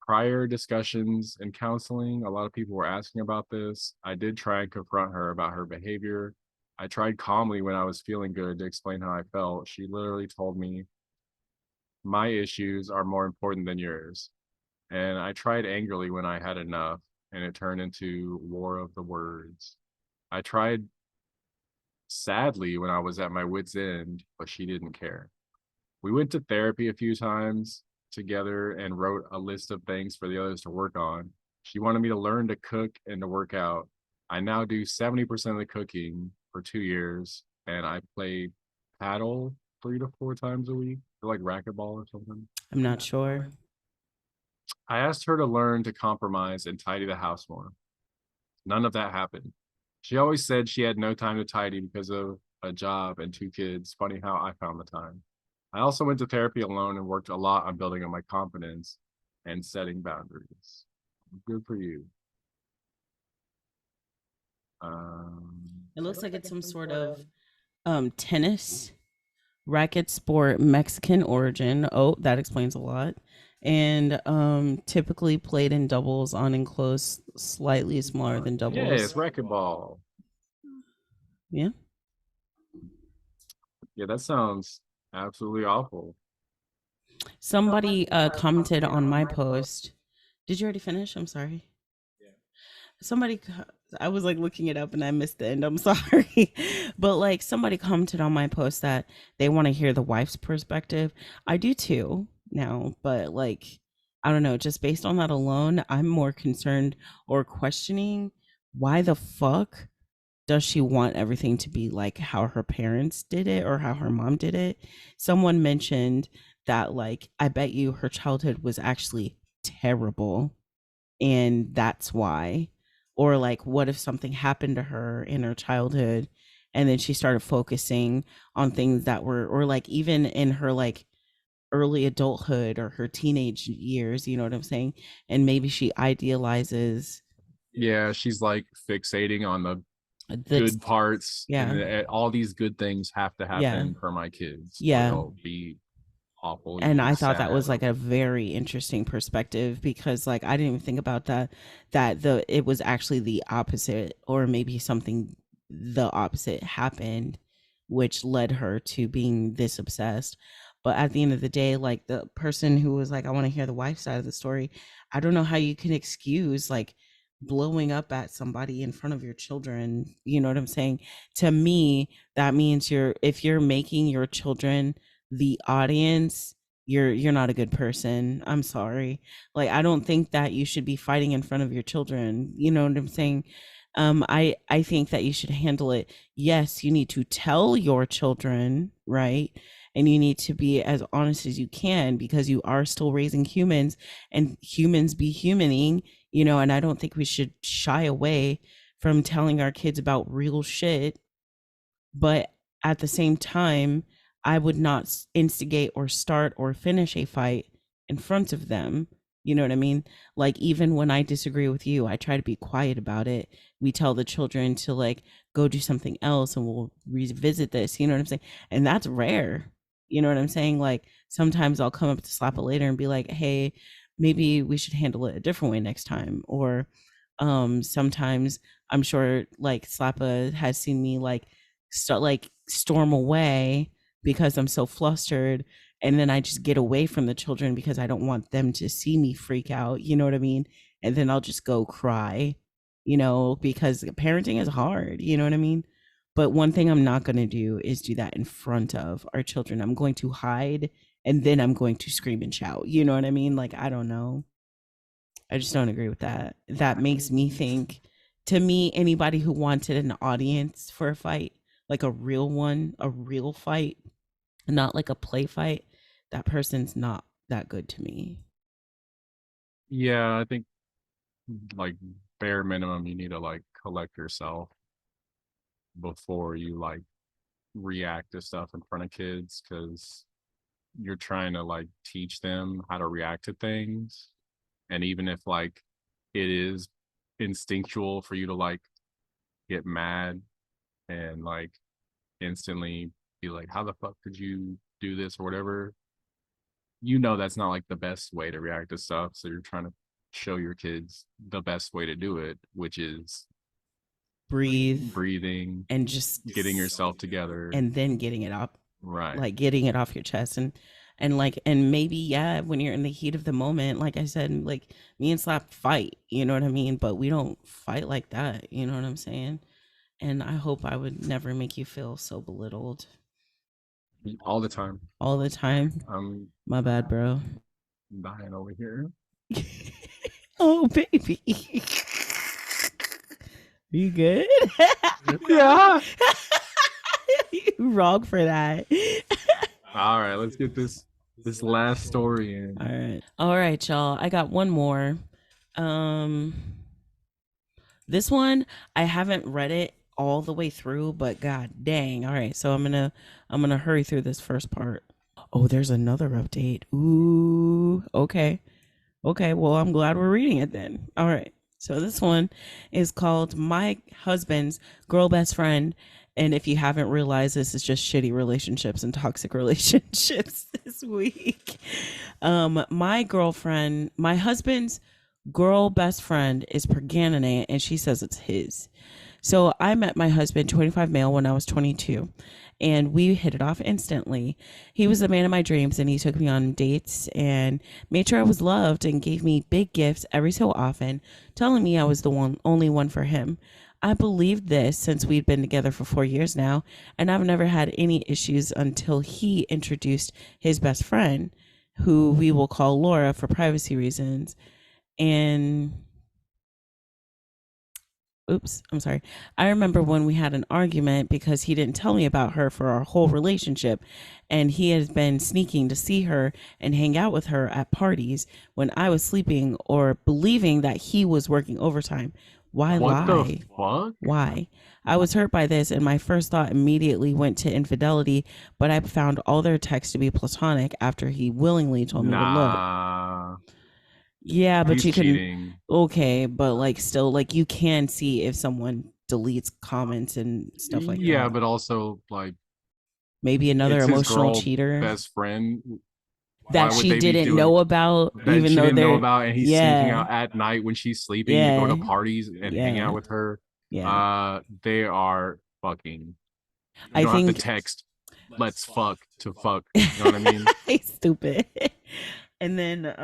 Prior discussions and counseling, a lot of people were asking about this. I did try and confront her about her behavior. I tried calmly when I was feeling good to explain how I felt. She literally told me, my issues are more important than yours. And I tried angrily when I had enough, and it turned into war of the words. I tried sadly when I was at my wits' end, but she didn't care. We went to therapy a few times together and wrote a list of things for the others to work on. She wanted me to learn to cook and to work out. I now do 70% of the cooking for 2 years, and I play paddle 3 to 4 times a week, or like racquetball or something. I'm not sure. I asked her to learn to compromise and tidy the house more. None of that happened. She always said she had no time to tidy because of a job and 2 kids. Funny how I found the time. I also went to therapy alone and worked a lot on building up my confidence and setting boundaries. Good for you. It looks like it's some sort of tennis racket sport, Mexican origin. Oh, that explains a lot. And typically played in doubles on enclosed, slightly smaller than Yeah, it's doubles. racquetball. Yeah. Yeah, that sounds absolutely awful. Somebody commented on my post. Did you already finish? I'm sorry. Somebody, I was like looking it up and I missed the end. I'm sorry. But like somebody commented on my post that they want to hear the wife's perspective. I do too now, but like, I don't know, just based on that alone, I'm more concerned or questioning why the fuck does she want everything to be like how her parents did it or how her mom did it? Someone mentioned that, like, I bet you her childhood was actually terrible and that's why. Or, like, what if something happened to her in her childhood and then she started focusing on things that were, or like, even in her like early adulthood or her teenage years, you know what I'm saying? And maybe she idealizes Yeah, she's like fixating on the that's, good parts, yeah, and all these good things have to yeah, happen for my kids, or yeah. they'll be And awfully I thought that sad. was like a very interesting perspective because like I didn't even think about that the it was actually the opposite or maybe something the opposite happened which led her to being this obsessed. But at the end of the day, like the person who was like I want to hear the wife side of the story, I don't know how you can excuse like blowing up at somebody in front of your children, you know what I'm saying? To me, that means you're if you're making your children the audience, you're not a good person. I'm sorry. Like I don't think that you should be fighting in front of your children. You know what I'm saying? I think that you should handle it. Yes, you need to tell your children, right? and you need to be as honest as you can because you are still raising humans, and humans be humaning, and I don't think we should shy away from telling our kids about real shit. But at the same time, I would not instigate or start or finish a fight in front of them. You know what I mean? Like, even when I disagree with you, I try to be quiet about it. We tell the children to like go do something else and we'll revisit this. You know what I'm saying? And that's rare. You know what I'm saying? Like, sometimes I'll come up to Slappa later and be like, hey, maybe we should handle it a different way next time. Or sometimes I'm sure like Slappa has seen me like start like storm away because I'm so flustered, and then I just get away from the children because I don't want them to see me freak out, you know what I mean? And then I'll just go cry, because parenting is hard, you know what I mean? But one thing I'm not going to do is do that in front of our children. I'm going to hide, and then I'm going to scream and shout, you know what I mean? Like, I don't know. I just don't agree with that. That makes me think, to me, anybody who wanted an audience for a fight, like a real one, a real fight, not like a play fight, that person's not that good to me. Yeah, I think like bare minimum, you need to like collect yourself before you like react to stuff in front of kids because you're trying to like teach them how to react to things. And even if like it is instinctual for you to like get mad and like instantly be like, how the fuck did you do this or whatever? That's not like the best way to react to stuff. So you're trying to show your kids the best way to do it, which is Breathe breathing, and just, getting yourself together. and then getting it up, Right. like getting it off your chest. And like, and maybe, yeah, when you're in the heat of the moment, like I said, like me and Slap fight, you know what I mean? But we don't fight like that, you know what I'm saying? And I hope I would never make you feel so belittled All the time. all the time. I'm My bad, bro. dying over here. Oh, baby. You good? Yeah. You wrong for that. All right, let's get this last story in. All right. All right, y'all. I got one more. Um this one I haven't read it all the way through, but god dang. All right. So I'm going to hurry through this first part. Oh, there's another update. Ooh, okay. Okay, well, I'm glad we're reading it then. All right. So this one is called My Husband's Girl Best Friend. And if you haven't realized, this is just shitty relationships and toxic relationships this week. My husband's girl best friend is pregnant, and she says it's his. So I met my husband, 25 male, when I was 22, and we hit it off instantly. He was the man of my dreams, and he took me on dates and made sure I was loved and gave me big gifts every so often, telling me I was the only one for him. I believed this since we'd been together for 4 years now, and I've never had any issues until he introduced his best friend, who we will call Laura for privacy reasons. And oops, I'm sorry. I remember when we had an argument because he didn't tell me about her for our whole relationship, and he has been sneaking to see her and hang out with her at parties when I was sleeping, or believing that he was working overtime. Why What lie? the fuck? Why? I was hurt by this, and my first thought immediately went to infidelity, but I found all their texts to be platonic after he willingly told me to look. Nah. Yeah, but He's you can, cheating. okay, but like still, like you can see if someone deletes comments and stuff like Yeah, that. but also like Maybe another it's his emotional girl cheater best friend. Why that would she they be didn't doing know about, that even she though didn't know they're, about, and he's sneaking yeah, out at night when she's sleeping to go to yeah, parties and hang yeah, out with her? yeah. They are fucking. You I don't have to think text let's fuck to fuck. You know what I mean? he's stupid. And then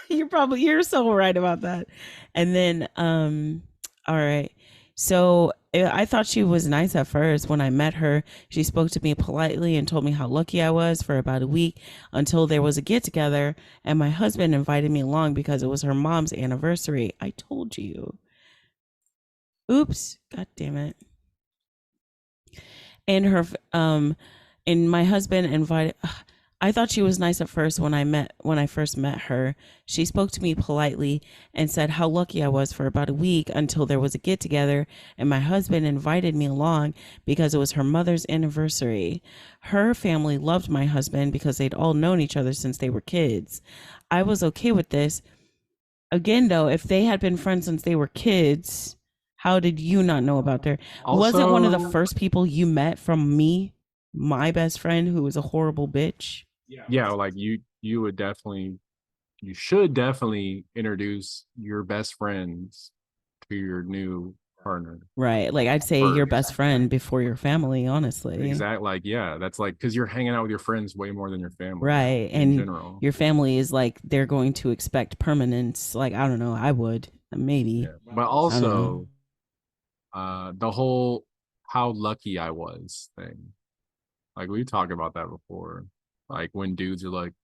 you're so right about that. And then all right. So I thought she was nice at first. When I met her, she spoke to me politely and told me how lucky I was for about a week, until there was a get together and my husband invited me along because it was her mom's anniversary. I told you. Oops. God damn it. And her And my husband invited. I thought she was nice at first when I first met her. She spoke to me politely and said how lucky I was for about a week until there was a get together and my husband invited me along because it was her mother's anniversary. Her family loved my husband because they'd all known each other since they were kids. I was okay with this. Again though, if they had been friends since they were kids, how did you not know about their wasn't one of the Also, first people you met from me, my best friend who was a horrible bitch? yeah, like you would definitely you should definitely introduce your best friends to your new partner Right. Like I'd say your first. best friend before your family, honestly. Exactly. Like, yeah, that's like because you're hanging out with your friends way more than your family Right. in And general. your family is like they're going to expect permanence. Like I don't know, I would. Maybe. Yeah. But I don't know. also, the whole how lucky I was thing. Like we talked about that before. Like when dudes are like,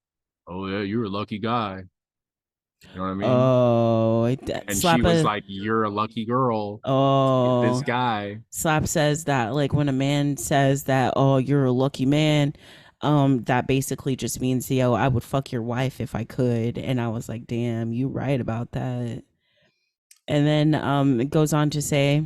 "Oh yeah, you're a lucky guy." You know what I mean? Oh, And she slap was a like, "You're a lucky girl to get this oh guy." Slap says that like when a man says that, oh, you're a lucky man, that basically just means, yo, I would fuck your wife if I could. And I was like, damn, you right about that. And then it goes on to say,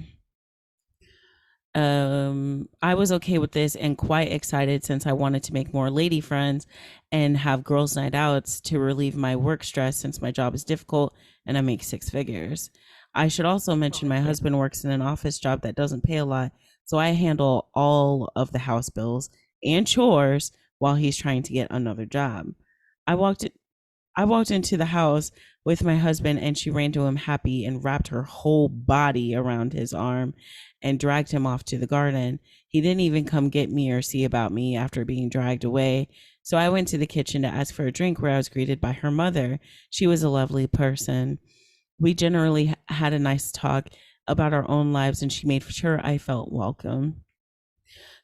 I was okay with this and quite excited since I wanted to make more lady friends and have girls' night outs to relieve my work stress since my job is difficult and I make six figures. I should also mention my husband works in an office job that doesn't pay a lot, so I handle all of the house bills and chores while he's trying to get another job. I walked I walked into the house with my husband and she ran to him happy and wrapped her whole body around his arm and dragged him off to the garden. He didn't even come get me or see about me after being dragged away. So I went to the kitchen to ask for a drink where I was greeted by her mother. She was a lovely person. We generally had a nice talk about our own lives and she made sure I felt welcome.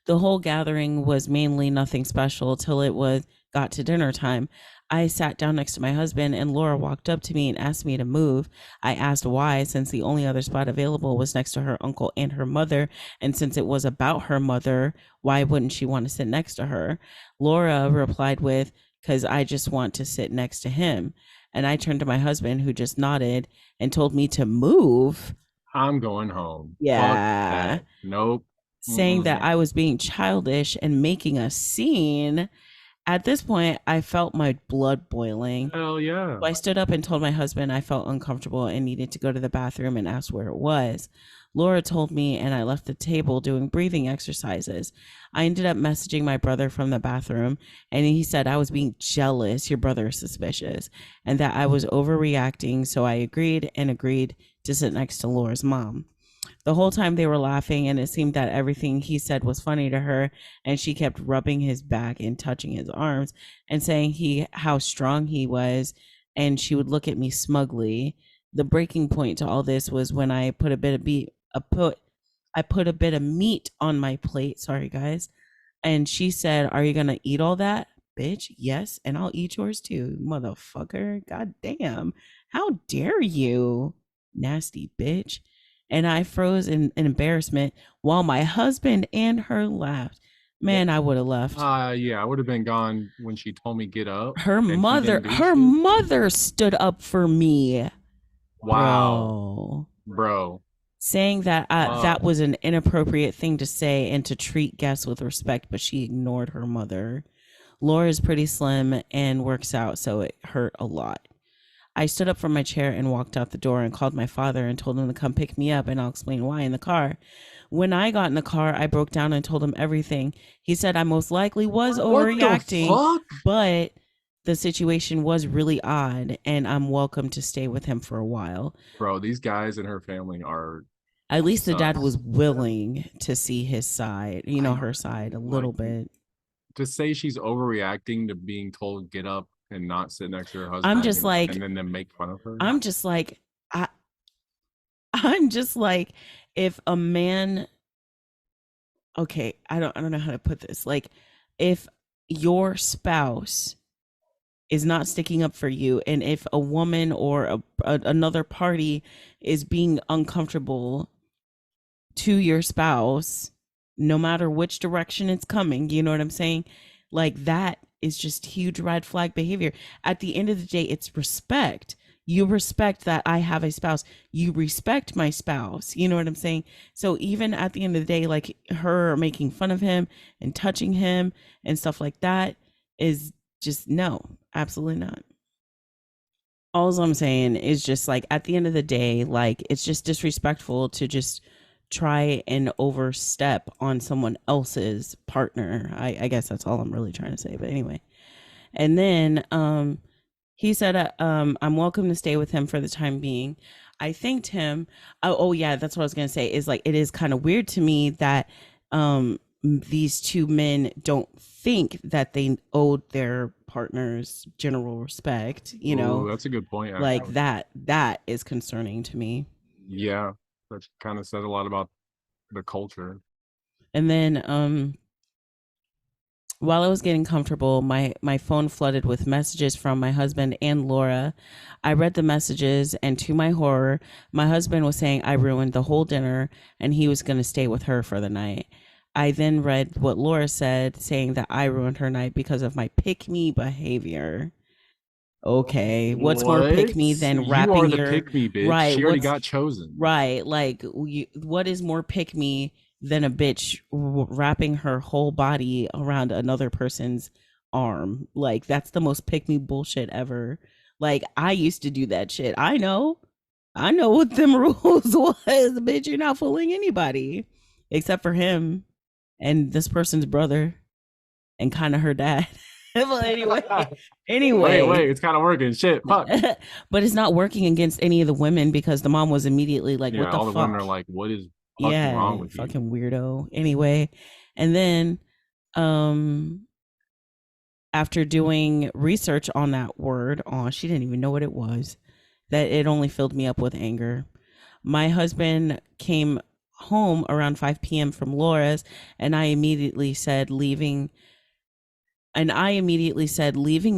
The whole gathering was mainly nothing special till it was got to dinner time. I sat down next to my husband and Laura walked up to me and asked me to move. I asked why, since the only other spot available was next to her uncle and her mother. And since it was about her mother, why wouldn't she want to sit next to her? Laura replied with, because I just want to sit next to him. And I turned to my husband, who just nodded and told me to move. I'm going home. Fuck Yeah. that. Nope. Saying that Mm-mm. I was being childish and making a scene. At this point, I felt my blood boiling. Hell yeah. So I stood up and told my husband I felt uncomfortable and needed to go to the bathroom and asked where it was. Laura told me, and I left the table doing breathing exercises. I ended up messaging my brother from the bathroom, and he said I was being jealous. Your brother is suspicious, and that I was overreacting. So I agreed to sit next to Laura's mom. The whole time they were laughing, and it seemed that everything he said was funny to her, and she kept rubbing his back and touching his arms and saying he how strong he was, and she would look at me smugly. The breaking point to all this was when I put a bit of meat on my plate. Sorry guys. And she said, "Are you gonna eat all that?" Bitch, yes, and I'll eat yours too, motherfucker. God damn. How dare you? Nasty bitch. And I froze in embarrassment while my husband and her laughed. Man, I would have left. Yeah, I would have been gone when she told me get up Her and he mother, didn't do her shit. mother stood up for me, Wow, bro, bro. saying that Fuck, that was an inappropriate thing to say and to treat guests with respect, but she ignored her mother. Laura's pretty slim and works out, so it hurt a lot. I stood up from my chair and walked out the door and called my father and told him to come pick me up, and I'll explain why in the car. When I got in the car, I broke down and told him everything. He said I most likely was what the overreacting, fuck, but the situation was really odd and I'm welcome to stay with him for a while. bro? These guys and her family are At least the dad was sus. willing to see his side, I her side a like little bit. to say she's overreacting to being told get up and not sit next to her I'm husband just like, and then make fun of her. I'm just like, I, I'm just like, if a man, okay, I don't know how to put this. Like, if your spouse is not sticking up for you, and if a woman or another party is being uncomfortable to your spouse, no matter which direction it's coming. You know what I'm saying? Like that is just huge red flag behavior. At the end of the day, it's respect. You respect that I have a spouse. You respect my spouse. You know what I'm saying? So even at the end of the day, like her making fun of him and touching him and stuff like that is just no, absolutely not. All I'm saying is just like at the end of the day, like it's just disrespectful to just try and overstep on someone else's partner. I guess that's all I'm really trying to say. But anyway. And then he said, I'm welcome to stay with him for the time being. I thanked him. Oh yeah, that's what I was gonna say. Is like it is kind of weird to me that these two men don't think that they owed their partners general respect. You Oh, know, that's a good point, like actually. that is concerning to me. Yeah, that kind of said a lot about the culture. And then while I was getting comfortable, my phone flooded with messages from my husband and Laura. I read the messages, and to my horror, my husband was saying I ruined the whole dinner and he was going to stay with her for the night. I then read what Laura said, saying that I ruined her night because of my pick me behavior. Okay, what's more pick What? me than You are wrapping the your pick me, bitch. right? She already What's got chosen. right? Like, what is more pick me than a bitch wrapping her whole body around another person's arm? Like, that's the most pick me bullshit ever. Like, I used to do that shit. I know what them rules was, bitch. You're not fooling anybody except for him and this person's brother and kind of her dad. Well, anyway, Wait, anyway, it's kind of working. Shit, fuck. but it's not working against any of the women because the mom was immediately like, "What Yeah, the all the women are fuck?" like, what is fucking wrong Yeah, with you? fucking weirdo. Anyway, and then um after doing research on that word, oh, she didn't even know what it was. That it only filled me up with anger. My husband came home around 5 p.m. from Laura's, and I immediately said, leaving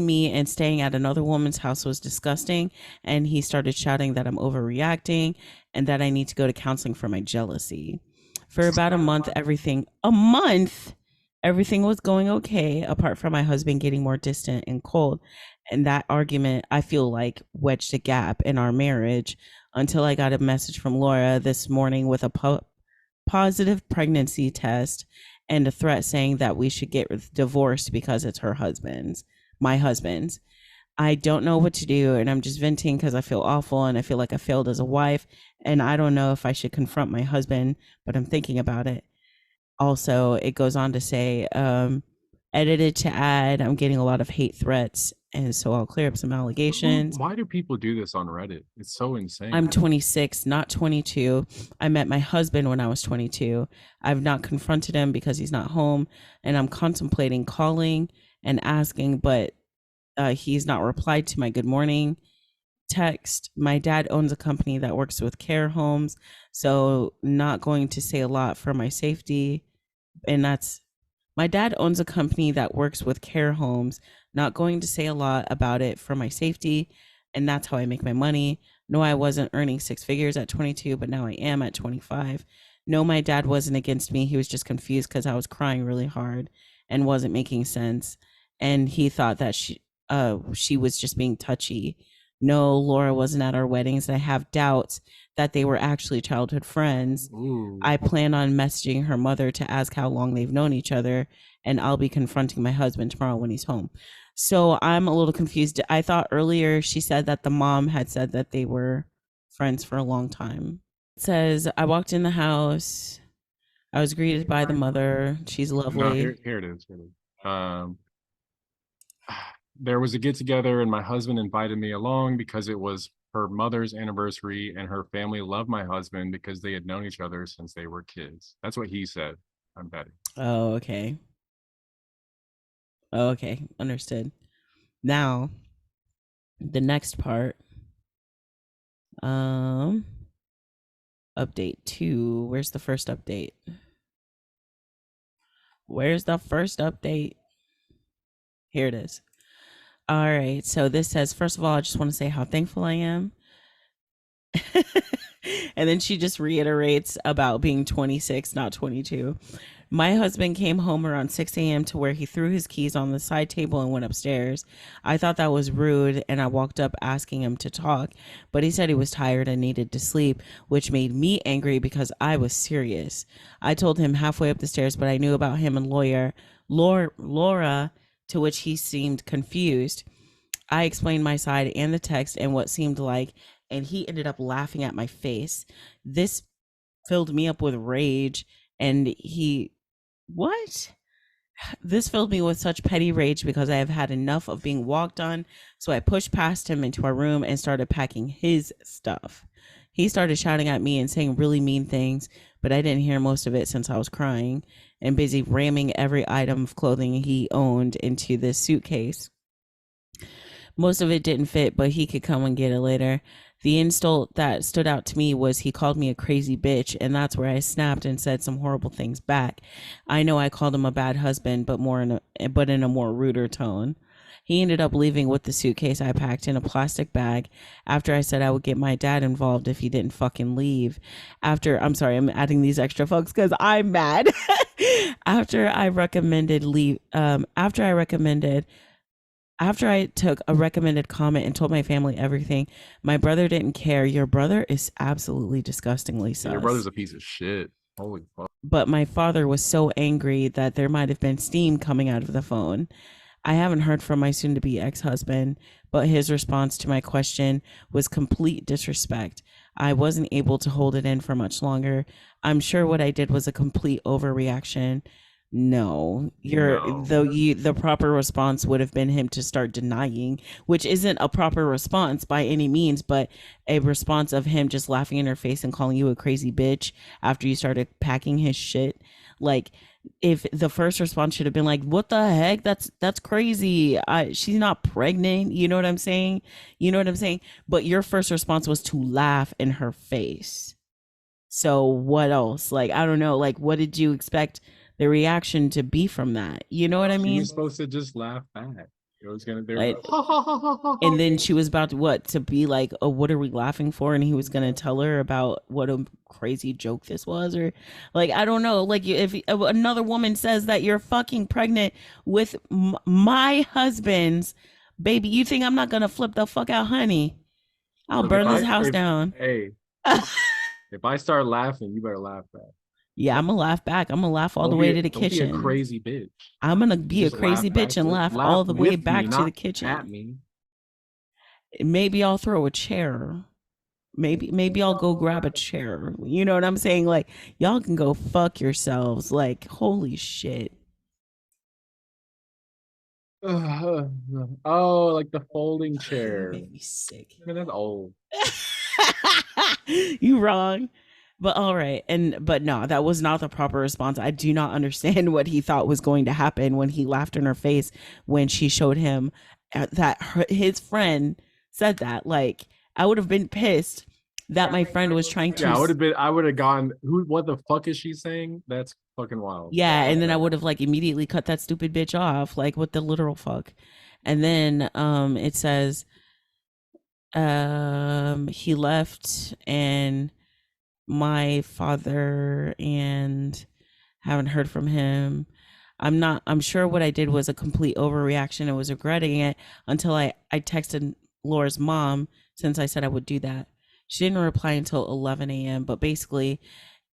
me and staying at another woman's house was disgusting. And he started shouting that I'm overreacting and that I need to go to counseling for my jealousy. For about a month, everything was going okay, apart from my husband getting more distant and cold. And that argument, I feel like, wedged a gap in our marriage until I got a message from Laura this morning with a positive pregnancy test and a threat saying that we should get divorced because it's my husband's. I don't know what to do, and I'm just venting because I feel awful and I feel like I failed as a wife, and I don't know if I should confront my husband, but I'm thinking about it. Also, it goes on to say, edited to add, I'm getting a lot of hate threats, and so I'll clear up some allegations. Why do people do this on Reddit? It's so insane. I'm 26, not 22. I met my husband when I was 22. I've not confronted him because he's not home, and I'm contemplating calling and asking, but he's not replied to my good morning text. My dad owns a company that works with care homes, so not going to say a lot for my safety. And that's my dad owns a company that works with care homes, not going to say a lot about it for my safety. And that's how I make my money. No, I wasn't earning six figures at 22, but now I am at 25. No, my dad wasn't against me. He was just confused because I was crying really hard and wasn't making sense. And he thought that she was just being touchy. No, Laura wasn't at our weddings. I have doubts that they were actually childhood friends. Ooh. I plan on messaging her mother to ask how long they've known each other, and I'll be confronting my husband tomorrow when he's home. So I'm a little confused. I thought earlier she said that the mom had said that they were friends for a long time. It says, I walked in the house. I was greeted by the mother. She's No, lovely. here it is. Here it is. There was a get together, and my husband invited me along because it was her mother's anniversary, and her family loved my husband because they had known each other since they were kids. That's what he said. I'm betting. Oh, okay. Oh, okay. Understood. Now, the next part. Um, update two. Where's the first update? Where's the first update? Here it is. All right. So this says, first of all, I just want to say how thankful I am. And then she just reiterates about being 26, not 22. My husband came home around 6 a.m. to where he threw his keys on the side table and went upstairs. I thought that was rude and I walked up asking him to talk, but he said he was tired and needed to sleep, which made me angry because I was serious. I told him halfway up the stairs, but I knew about him and Laura, to which he seemed confused. I explained my side and the text and what seemed like, and he ended up laughing at my face. This filled me up with rage, and what? This filled me with such petty rage because I have had enough of being walked on. So I pushed past him into our room and started packing his stuff. He started shouting at me and saying really mean things, but I didn't hear most of it since I was crying and busy ramming every item of clothing he owned into this suitcase. Most of it didn't fit, but he could come and get it later. The insult that stood out to me was he called me a crazy bitch, and that's where I snapped and said some horrible things back. I know I called him a bad husband, but in a more ruder tone. He ended up leaving with the suitcase I packed in a plastic bag after I said I would get my dad involved if he didn't fucking leave. I'm sorry, I'm adding these extra fucks because I'm mad. After I took a recommended comment and told my family everything, my brother didn't care. Your brother is absolutely disgustingly And your brother's sus. a piece of shit. Holy fuck. But my father was so angry that there might have been steam coming out of the phone. I haven't heard from my soon to be ex husband, but his response to my question was complete disrespect. I wasn't able to hold it in for much longer. I'm sure what I did was a complete overreaction. No, No. the proper response would have been him to start denying, which isn't a proper response by any means, but a response of him just laughing in her face and calling you a crazy bitch after you started packing his shit. Like, if the first response should have been like, what the heck, that's crazy, she's not pregnant, you know what I'm saying, but your first response was to laugh in her face. So what else? Like, I don't know, like, what did you expect the reaction to be from that, you know what I She was mean? supposed to just laugh back. It was gonna they're Like, ha ha ha ha ha ha. and then she was about to what, to be like, oh, what are we laughing for, and he was gonna tell her about what a crazy joke this was, or like, I don't know, like, if another woman says that you're fucking pregnant with my husband's baby, you think I'm not gonna flip the fuck out, honey? I'll Look, if burn this I house if down. hey, if I start laughing, you better laugh back. Yeah, I'm gonna laugh back. I'm gonna laugh all the Don't way be to the don't be a kitchen. crazy bitch. I'm gonna You be a just crazy laugh bitch back and with laugh laugh all the way with me, back to the not at kitchen. me. Maybe I'll throw a chair. Maybe I'll go grab a chair. You know what I'm saying? Like, y'all can go fuck yourselves. Like, holy shit. Oh, like the folding You chair. make me sick. Man, that's old. You wrong. But all right. But no, that was not the proper response. I do not understand what he thought was going to happen when he laughed in her face when she showed him that his friend said that. Like, I would have been pissed that my friend was trying Yeah, to, I would have gone, who what the fuck is she saying? That's fucking wild. yeah, and then I would have like immediately cut that stupid bitch off, like, what the literal fuck. And then it says he left, and my father, and haven't heard from him. I'm sure what I did was a complete overreaction and was regretting it until I texted Laura's mom, since I said I would do that. She didn't reply until 11 a.m., but basically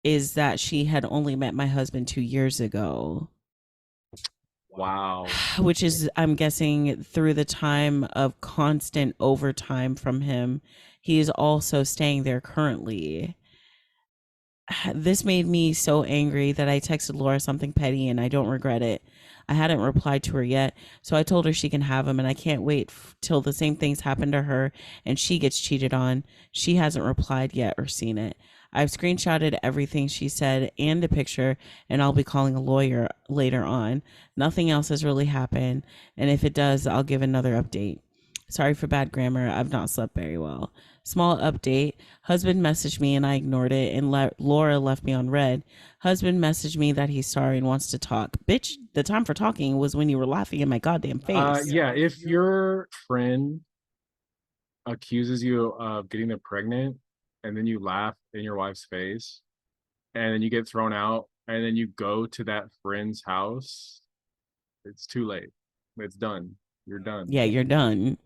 is that she had only met my husband 2 years ago, Wow. which is, I'm guessing, through the time of constant overtime from him. He is also staying there currently. This made me so angry that I texted Laura something petty, and I don't regret it. I hadn't replied to her yet, so I told her she can have him, and I can't wait till the same things happen to her and she gets cheated on. She hasn't replied yet or seen it. I've screenshotted everything she said and a picture, and I'll be calling a lawyer later on. Nothing else has really happened, and if it does, I'll give another update. Sorry for bad grammar. I've not slept very well. Small update. Husband messaged me and I ignored it, and Laura left me on red. Husband messaged me that he's sorry and wants to talk. Bitch, the time for talking was when you were laughing in my goddamn face. Yeah, if your friend accuses you of getting them pregnant and then you laugh in your wife's face and then you get thrown out and then you go to that friend's house, it's too late. It's done. You're done. Yeah, you're done.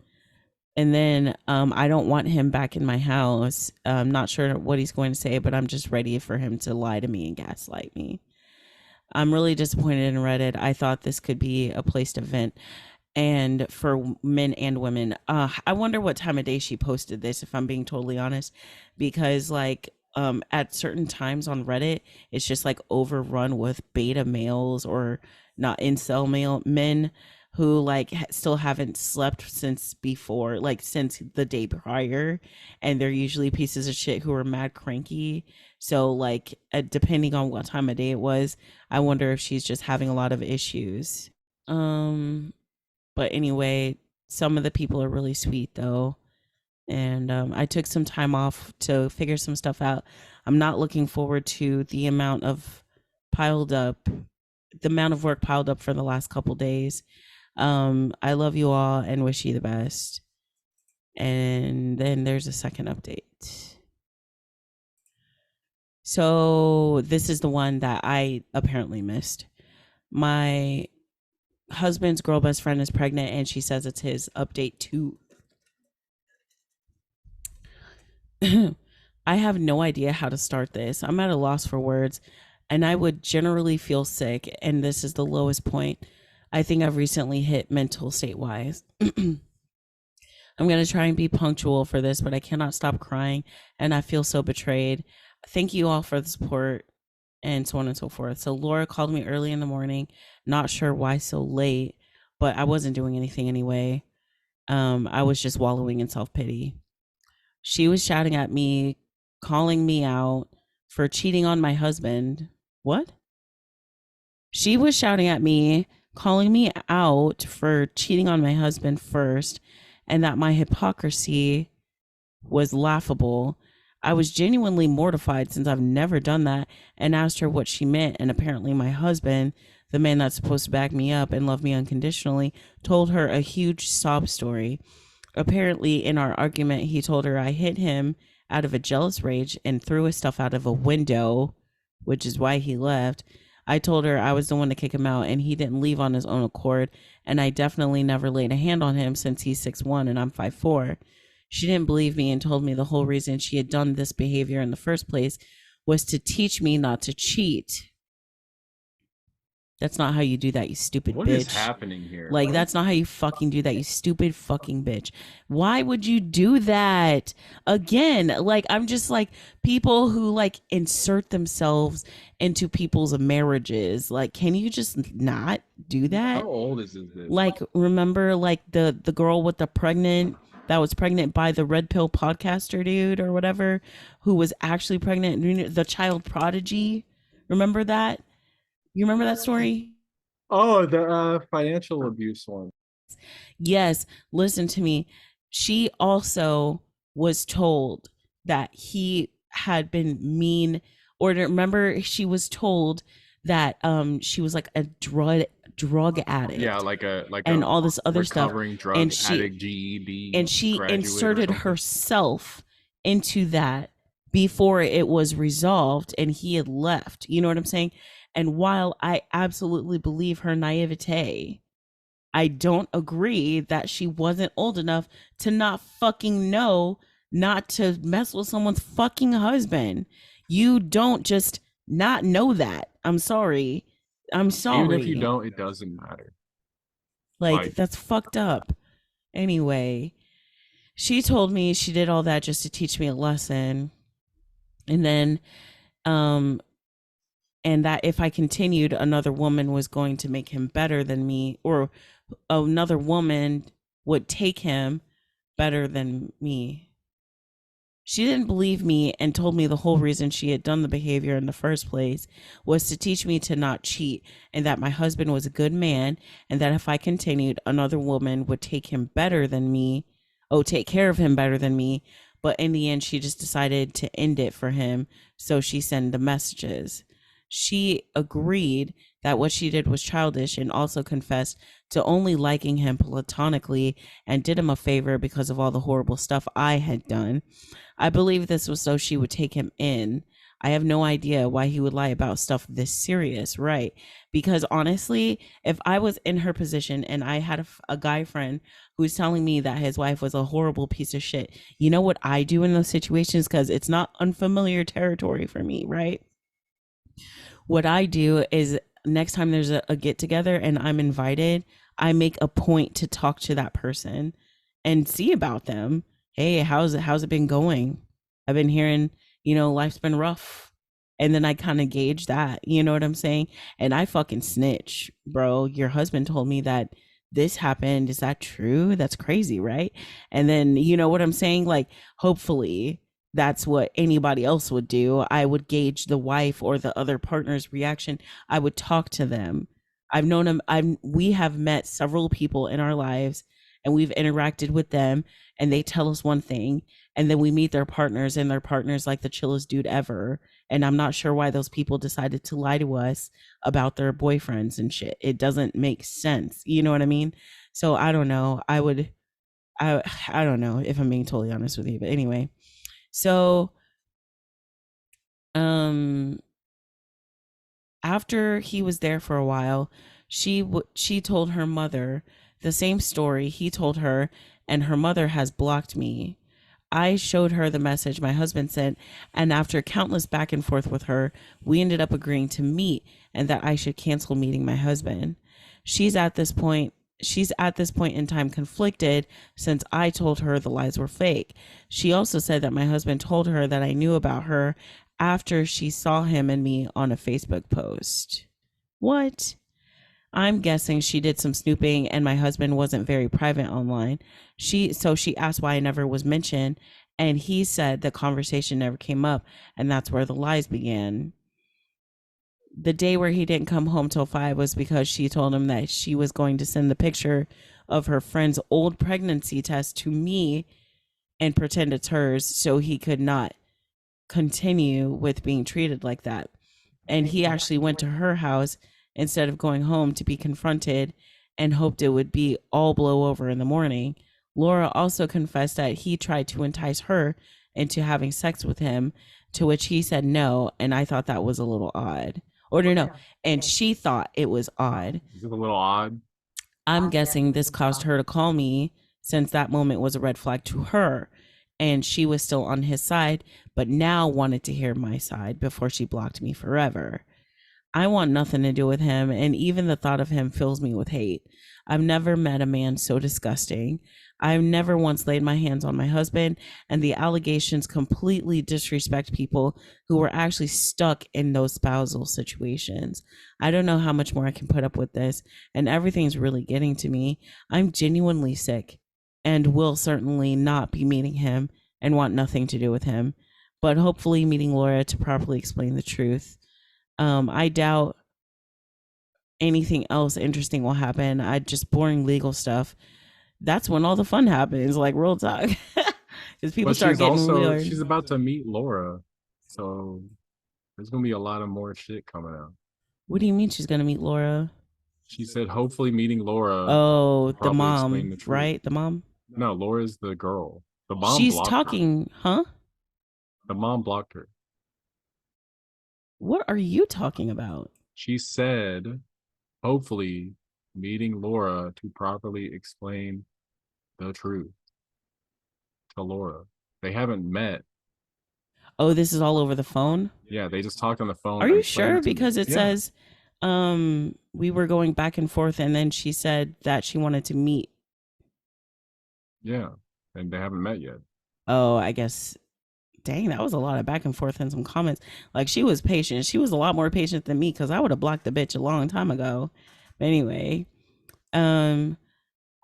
And then I don't want him back in my house. I'm not sure what he's going to say, but I'm just ready for him to lie to me and gaslight me. I'm really disappointed in Reddit. I thought this could be a place to vent, and for men and women. I wonder what time of day she posted this, if I'm being totally honest, because like at certain times on Reddit, it's just like overrun with beta males or not incel male men who like still haven't slept since before, like since the day prior, and they're usually pieces of shit who are mad cranky. So like depending on what time of day it was, I wonder if she's just having a lot of issues. Um but anyway, some of the people are really sweet though. And I took some time off to figure some stuff out. I'm not looking forward to piled up, the amount of work piled up for the last couple days. I love you all and wish you the best. And then there's a second update. So this is the one that I apparently missed. My husband's girl best friend is pregnant and she says it's his update too. I have no idea how to start this. I'm at a loss for words, and I would generally feel sick, and this is the lowest point I think I've recently hit mental state wise. I'm going to try and be punctual for this, but I cannot stop crying, and I feel so betrayed. Thank you all for the support, and so on and so forth. So, Laura called me early in the morning, not sure why so late, but I wasn't doing anything anyway. I was just wallowing in self pity. She was shouting at me, calling me out for cheating on my husband. What? She was shouting at me, calling me out for cheating on my husband first, and that my hypocrisy was laughable. I was genuinely mortified since I've never done that and asked her what she meant. And apparently, my husband, the man that's supposed to back me up and love me unconditionally, told her a huge sob story. Apparently, in our argument, he told her I hit him out of a jealous rage and threw his stuff out of a window, which is why he left. I told her I was the one to kick him out and he didn't leave on his own accord. And I definitely never laid a hand on him since he's 6'1" and I'm 5'4". She didn't believe me and told me the whole reason she had done this behavior in the first place was to teach me not to cheat. That's not how you do that, you stupid What bitch. is happening here? Like, that's not how you fucking do that, you stupid fucking bitch. Why would you do that? Again, like, I'm just like, people who like insert themselves into people's marriages. Like, can you just not do that? How old is this? Like, remember like the girl with the pregnant that was pregnant by the red pill podcaster dude or whatever, who was actually pregnant, the child prodigy. Remember that? You remember that story? Oh, the financial abuse one. Yes, listen to me. She also was told that he had been mean, or remember she was told that she was like a drug addict. Yeah, like and a all this other stuff. recovering drug And addict, GED, and she graduate or inserted something. herself into that before it was resolved and he had left. You know what I'm saying? And while I absolutely believe her naivete, I don't agree that she wasn't old enough to not fucking know not to mess with someone's fucking husband. You don't just not know that. I'm sorry. I'm sorry. Even if you don't, it doesn't matter. Like, that's fucked up. Anyway, she told me she did all that just to teach me a lesson. And then and that if I continued, another woman was going to make him better than me, or another woman would take him better than me. She didn't believe me and told me the whole reason she had done the behavior in the first place was to teach me to not cheat, and that my husband was a good man, and that if I continued, another woman would take him better than me, take care of him better than me. But in the end, she just decided to end it for him, so she sent the messages. She agreed that what she did was childish and also confessed to only liking him platonically and did him a favor because of all the horrible stuff I had done. I believe this was so she would take him in. I have no idea why he would lie about stuff this serious, right? Because honestly, if I was in her position and I had a guy friend who's telling me that his wife was a horrible piece of shit, you know what I do in those situations? Because it's not unfamiliar territory for me, right? What I do is next time there's a get together and I'm invited, I make a point to talk to that person and see about them. Hey, how's it been going? I've been hearing, life's been rough. And then I kind of gauge that, you know what I'm saying? And I fucking snitch, bro. Your husband told me that this happened. Is that true? That's crazy, right? And then, you know what I'm saying? Like, hopefully that's what anybody else would do. I would gauge the wife or the other partner's reaction. I would talk to them. I've known them. We have met several people in our lives and we've interacted with them and they tell us one thing and then we meet their partners and their partners like the chillest dude ever. And I'm not sure why those people decided to lie to us about their boyfriends and shit. It doesn't make sense. You know what I mean? So I don't know. I don't know if I'm being totally honest with you, but anyway. So, um, after he was there for a while, she told her mother the same story he told her, and her mother has blocked me. I showed her the message my husband sent, and after countless back and forth with her, we ended up agreeing to meet and that I should cancel meeting my husband. She's at this point she's at this point in time conflicted since I told her the lies were fake. She also said that my husband told her that I knew about her after she saw him and me on a Facebook post. What? I'm guessing she did some snooping and my husband wasn't very private online. She asked why I never was mentioned and he said the conversation never came up and that's where the lies began. The day where he didn't come home till 5 was because she told him that she was going to send the picture of her friend's old pregnancy test to me and pretend it's hers so he could not continue with being treated like that. And he actually went to her house instead of going home to be confronted and hoped it would be all blow over in the morning. Laura also confessed that he tried to entice her into having sex with him, to which he said no, and I thought that was a little odd. Or no, and she thought it was odd. Is it a little odd? I'm guessing this caused her to call me since that moment was a red flag to her. And she was still on his side, but now wanted to hear my side before she blocked me forever. I want nothing to do with him, and even the thought of him fills me with hate. I've never met a man so disgusting. I've never once laid my hands on my husband, and the allegations completely disrespect people who were actually stuck in those spousal situations. I don't know how much more I can put up with this, and everything's really getting to me. I'm genuinely sick and will certainly not be meeting him and want nothing to do with him, but hopefully meeting Laura to properly explain the truth. I doubt anything else interesting will happen. I just boring legal stuff. That's when all the fun happens, like real talk. Because people But start getting weird. she's about to meet Laura, so there's gonna be a lot of more shit coming out. What do you mean she's gonna meet Laura? She said hopefully meeting Laura Oh, the probably explain mom, the truth. right? The mom. No, Laura's the girl. The mom She's blocked her. talking, huh? The mom blocked her. What are you talking about? She said hopefully meeting Laura to properly explain the truth to Laura. They haven't met. Oh, this is all over the phone. Yeah, they just talked on the phone. Are and you explained sure? it to me. Because it Yeah. says we were going back and forth and then she said that she wanted to meet. Yeah, and they haven't met yet. Oh, I guess dang, that was a lot of back and forth and some comments. Like she was patient. She was a lot more patient than me because I would have blocked the bitch a long time ago. But anyway, um,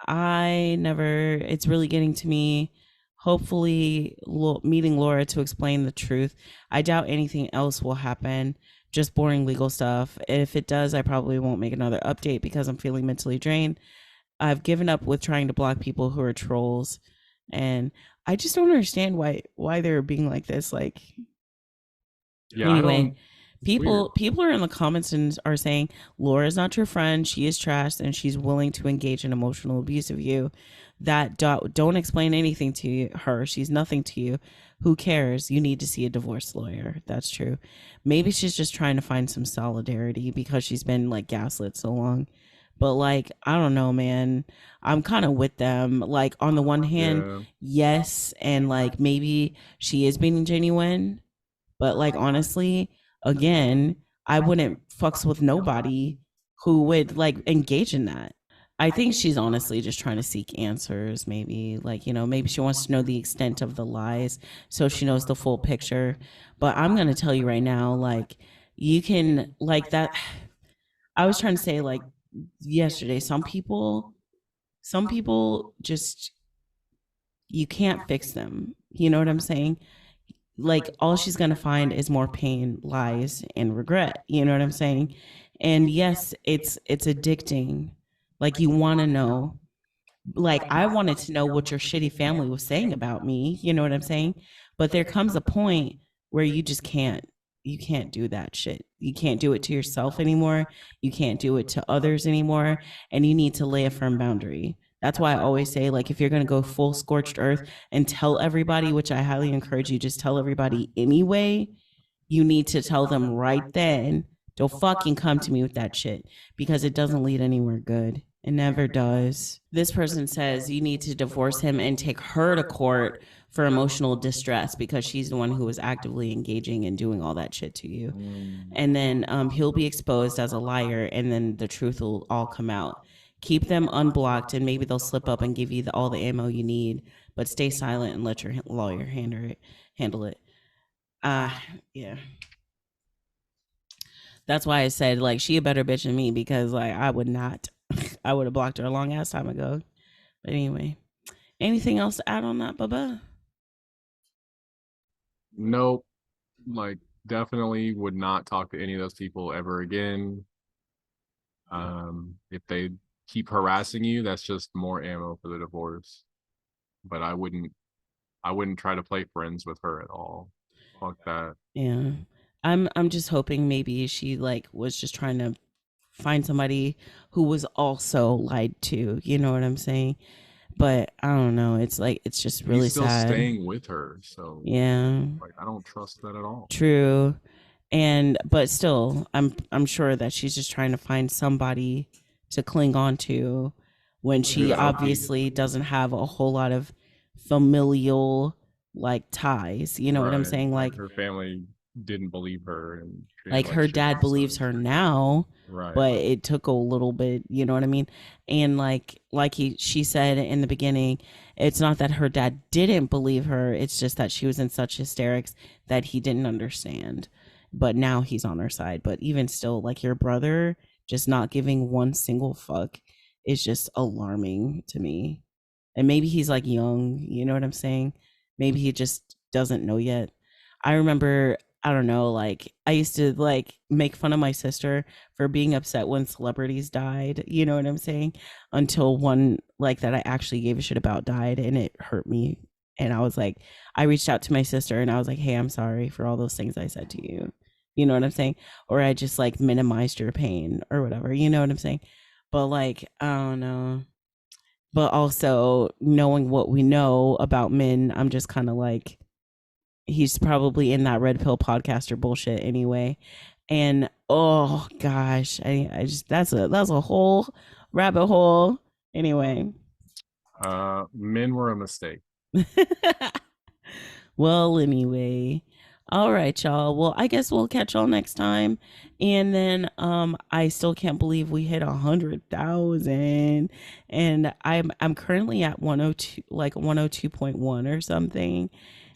I never. It's really getting to me. Hopefully, meeting Laura to explain the truth. I doubt anything else will happen. Just boring legal stuff. If it does, I probably won't make another update because I'm feeling mentally drained. I've given up with trying to block people who are trolls, and I just don't understand why they're being like this. Like, Yeah, anyway, weird. people are in the comments and are saying Laura's not your friend. She is trash, and she's willing to engage in emotional abuse of you. That don't explain anything to her. She's nothing to you. Who cares? You need to see a divorce lawyer. That's true. Maybe she's just trying to find some solidarity because she's been like gaslit so long. But like, I don't know, man. I'm kind of with them. Like, on the one hand, Yeah. yes, and like maybe she is being genuine, but like honestly, again, I wouldn't fucks with nobody who would like engage in that. I think she's honestly just trying to seek answers, maybe. Like, maybe she wants to know the extent of the lies so she knows the full picture. But I'm going to tell you right now, like, you can, like, that. I was trying to say, like, yesterday, some people just, you can't fix them. You know what I'm saying? Like, all she's going to find is more pain, lies, and regret. You know what I'm saying? And yes, it's addicting. Like, you want to know. Like, I wanted to know what your shitty family was saying about me. You know what I'm saying? But there comes a point where you just can't. You can't do that shit. You can't do it to yourself anymore. You can't do it to others anymore. And you need to lay a firm boundary. That's why I always say, like, if you're going to go full scorched earth and tell everybody, which I highly encourage you, just tell everybody anyway, you need to tell them right then, don't fucking come to me with that shit, because it doesn't lead anywhere good. It never does. This person says you need to divorce him and take her to court for emotional distress because she's the one who was actively engaging and doing all that shit to you. Mm. And then he'll be exposed as a liar, and then the truth will all come out. Keep them unblocked, and maybe they'll slip up and give you all the ammo you need, but stay silent and let your lawyer handle it. Uh, yeah. That's why I said, like, she a better bitch than me, because like I would not. I would have blocked her a long ass time ago. But anyway, anything else to add on that, Bubba? Nope. Like, definitely would not talk to any of those people ever again. If they keep harassing you, that's just more ammo for the divorce. But I wouldn't try to play friends with her at all. Fuck that. Yeah. I'm just hoping maybe she like was just trying to find somebody who was also lied to, you know what I'm saying? But I don't know. It's like, it's just And he's really still sad. staying with her, so Yeah. like I don't trust that at all. True. And but still, I'm sure that she's just trying to find somebody to cling on to when she Who's healthy. obviously doesn't have a whole lot of familial like ties. You know what I'm Right. saying? Like her family didn't believe her and treated Like her like her shit dad and stuff. believes her now, Right. but it took a little bit, you know what I mean? And like she said in the beginning, it's not that her dad didn't believe her, it's just that she was in such hysterics that he didn't understand. But now he's on her side. But even still, like, your brother just not giving one single fuck is just alarming to me. And maybe he's like young, you know what I'm saying? Maybe he just doesn't know yet. I remember, I don't know, like, I used to like make fun of my sister for being upset when celebrities died, you know what I'm saying? Until one like that I actually gave a shit about died, and it hurt me. And I was like, I reached out to my sister and I was like, hey, I'm sorry for all those things I said to you. You know what I'm saying? Or I just like minimized your pain or whatever, you know what I'm saying? But like, I don't know. But also, knowing what we know about Min, I'm just kind of like, he's probably in that red pill podcaster bullshit anyway. And oh gosh, I just, that's a whole rabbit hole anyway. Men were a mistake. Well, anyway. All right, y'all. Well, I guess we'll catch y'all next time. And then I still can't believe we hit 100,000. And I'm currently at 102, like 102.1 or something.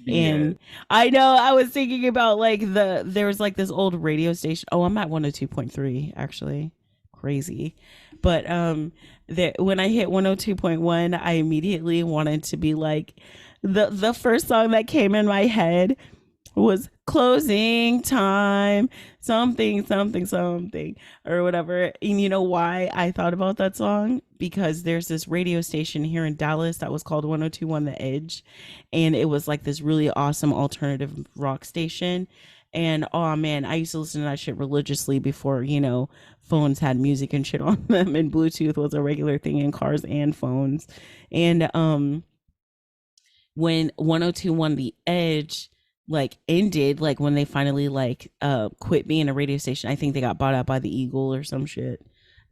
Yeah. And I know I was thinking about like there was like this old radio station. Oh, I'm at 102.3 actually. Crazy. But when I hit 102.1, I immediately wanted to be like, the first song that came in my head was closing time, something something something or whatever. And you know why I thought about that song? Because there's this radio station here in Dallas that was called 1021 The Edge, and it was like this really awesome alternative rock station. And oh man, I used to listen to that shit religiously before, phones had music and shit on them, and Bluetooth was a regular thing in cars and phones. And when 102.1 The Edge like ended, like when they finally like quit being a radio station. I think they got bought out by the Eagle or some shit.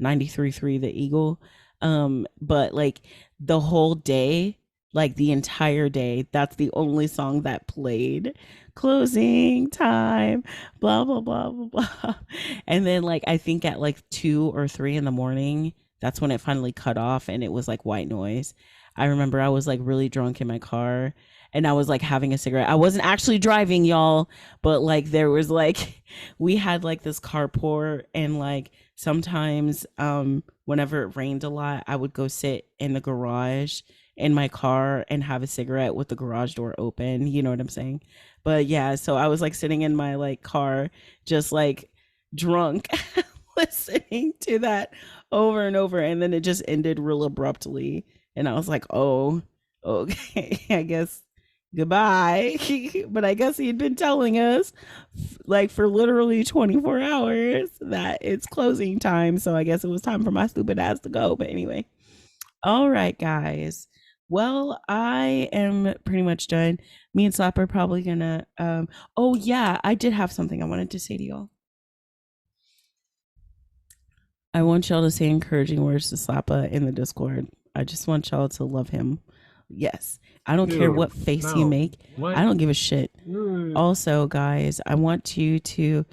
93.3 The Eagle. But like the whole day, like the entire day, that's the only song that played. Closing time, blah blah blah blah blah. And then like I think at like 2 or 3 in the morning, that's when it finally cut off and it was like white noise. I remember I was like really drunk in my car and I was like having a cigarette. I wasn't actually driving, y'all, but like there was like we had like this carport and like sometimes whenever it rained a lot, I would go sit in the garage in my car and have a cigarette with the garage door open, you know what I'm saying? But yeah, so I was like sitting in my like car just like drunk listening to that over and over and then it just ended real abruptly and I was like, "Oh, okay, I guess goodbye." But I guess he'd been telling us like for literally 24 hours that it's closing time. So I guess it was time for my stupid ass to go. But anyway, all right, guys. Well, I am pretty much done. Me and Slapper are probably gonna. Oh yeah, I did have something I wanted to say to y'all. I want y'all to say encouraging words to Slappa in the Discord. I just want y'all to love him. Yes. I don't care Ew, what face you no. make. I What? don't give a shit. Also, guys, I want you to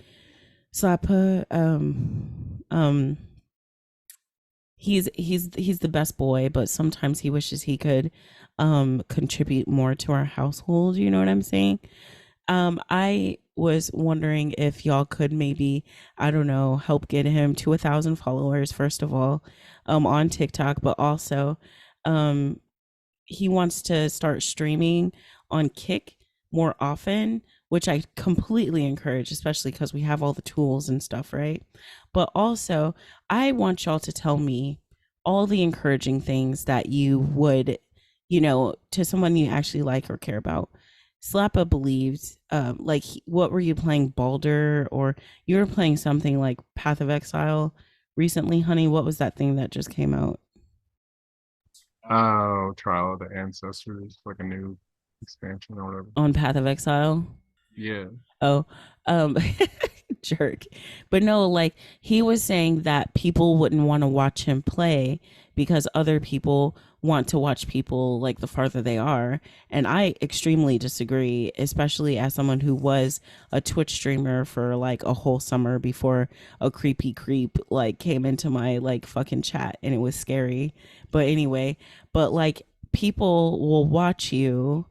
Slappa he's the best boy, but sometimes he wishes he could contribute more to our household, you know what I'm saying? I was wondering if y'all could maybe, I don't know, help get him to 1,000 followers, first of all, on TikTok, but also, um, he wants to start streaming on Kick more often, which I completely encourage, especially because we have all the tools and stuff, right? But also, I want y'all to tell me all the encouraging things that you would, to someone you actually like or care about. Slappa believes, what were you playing, Baldur, or you were playing something like Path of Exile recently, honey? What was that thing that just came out Oh, Trial of the Ancestors, like a new expansion or whatever. on Path of Exile? Yeah. Oh, um, jerk. But no, like he was saying that people wouldn't want to watch him play because other people want to watch people like the farther they are. And I extremely disagree, especially as someone who was a Twitch streamer for like a whole summer before a creepy creep like came into my like fucking chat and it was scary. But anyway, but like people will watch you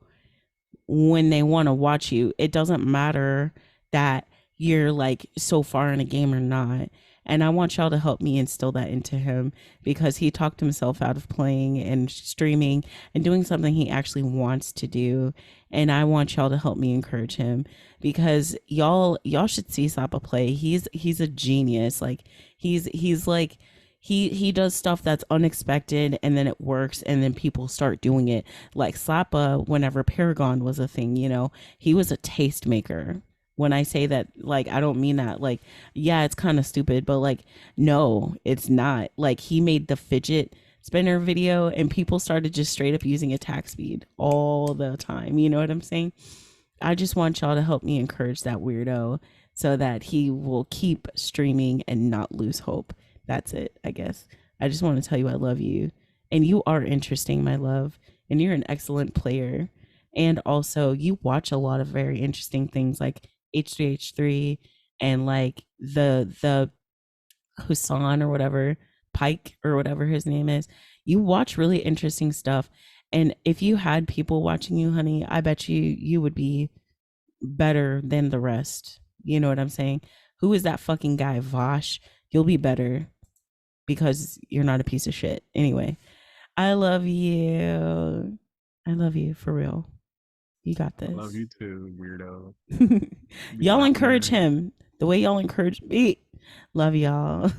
when they want to watch you. It doesn't matter that you're like so far in a game or not. And I want y'all to help me instill that into him because he talked himself out of playing and streaming and doing something he actually wants to do. And I want y'all to help me encourage him because y'all should see Sapa play. He's a genius. Like he's like he does stuff that's unexpected and then it works and then people start doing it like Slappa whenever Paragon was a thing, he was a tastemaker. When I say that, like, I don't mean that. Like, yeah, it's kind of stupid, but like, no, it's not. Like, he made the fidget spinner video and people started just straight up using attack speed all the time. You know what I'm saying? I just want y'all to help me encourage that weirdo so that he will keep streaming and not lose hope. That's it, I guess. I just want to tell you I love you. And you are interesting, my love. And you're an excellent player. And also, you watch a lot of very interesting things like H3H3 and like the Husan or whatever, Pike or whatever his name is. You watch really interesting stuff. And if you had people watching you, honey, I bet you would be better than the rest. You know what I'm saying? Who is that fucking guy, Vosh? You'll be better because you're not a piece of shit. Anyway, I love you. I love you for real. You got I love this. you too, weirdo. Be Y'all laughing at encourage me. him the way y'all encourage me. Love y'all.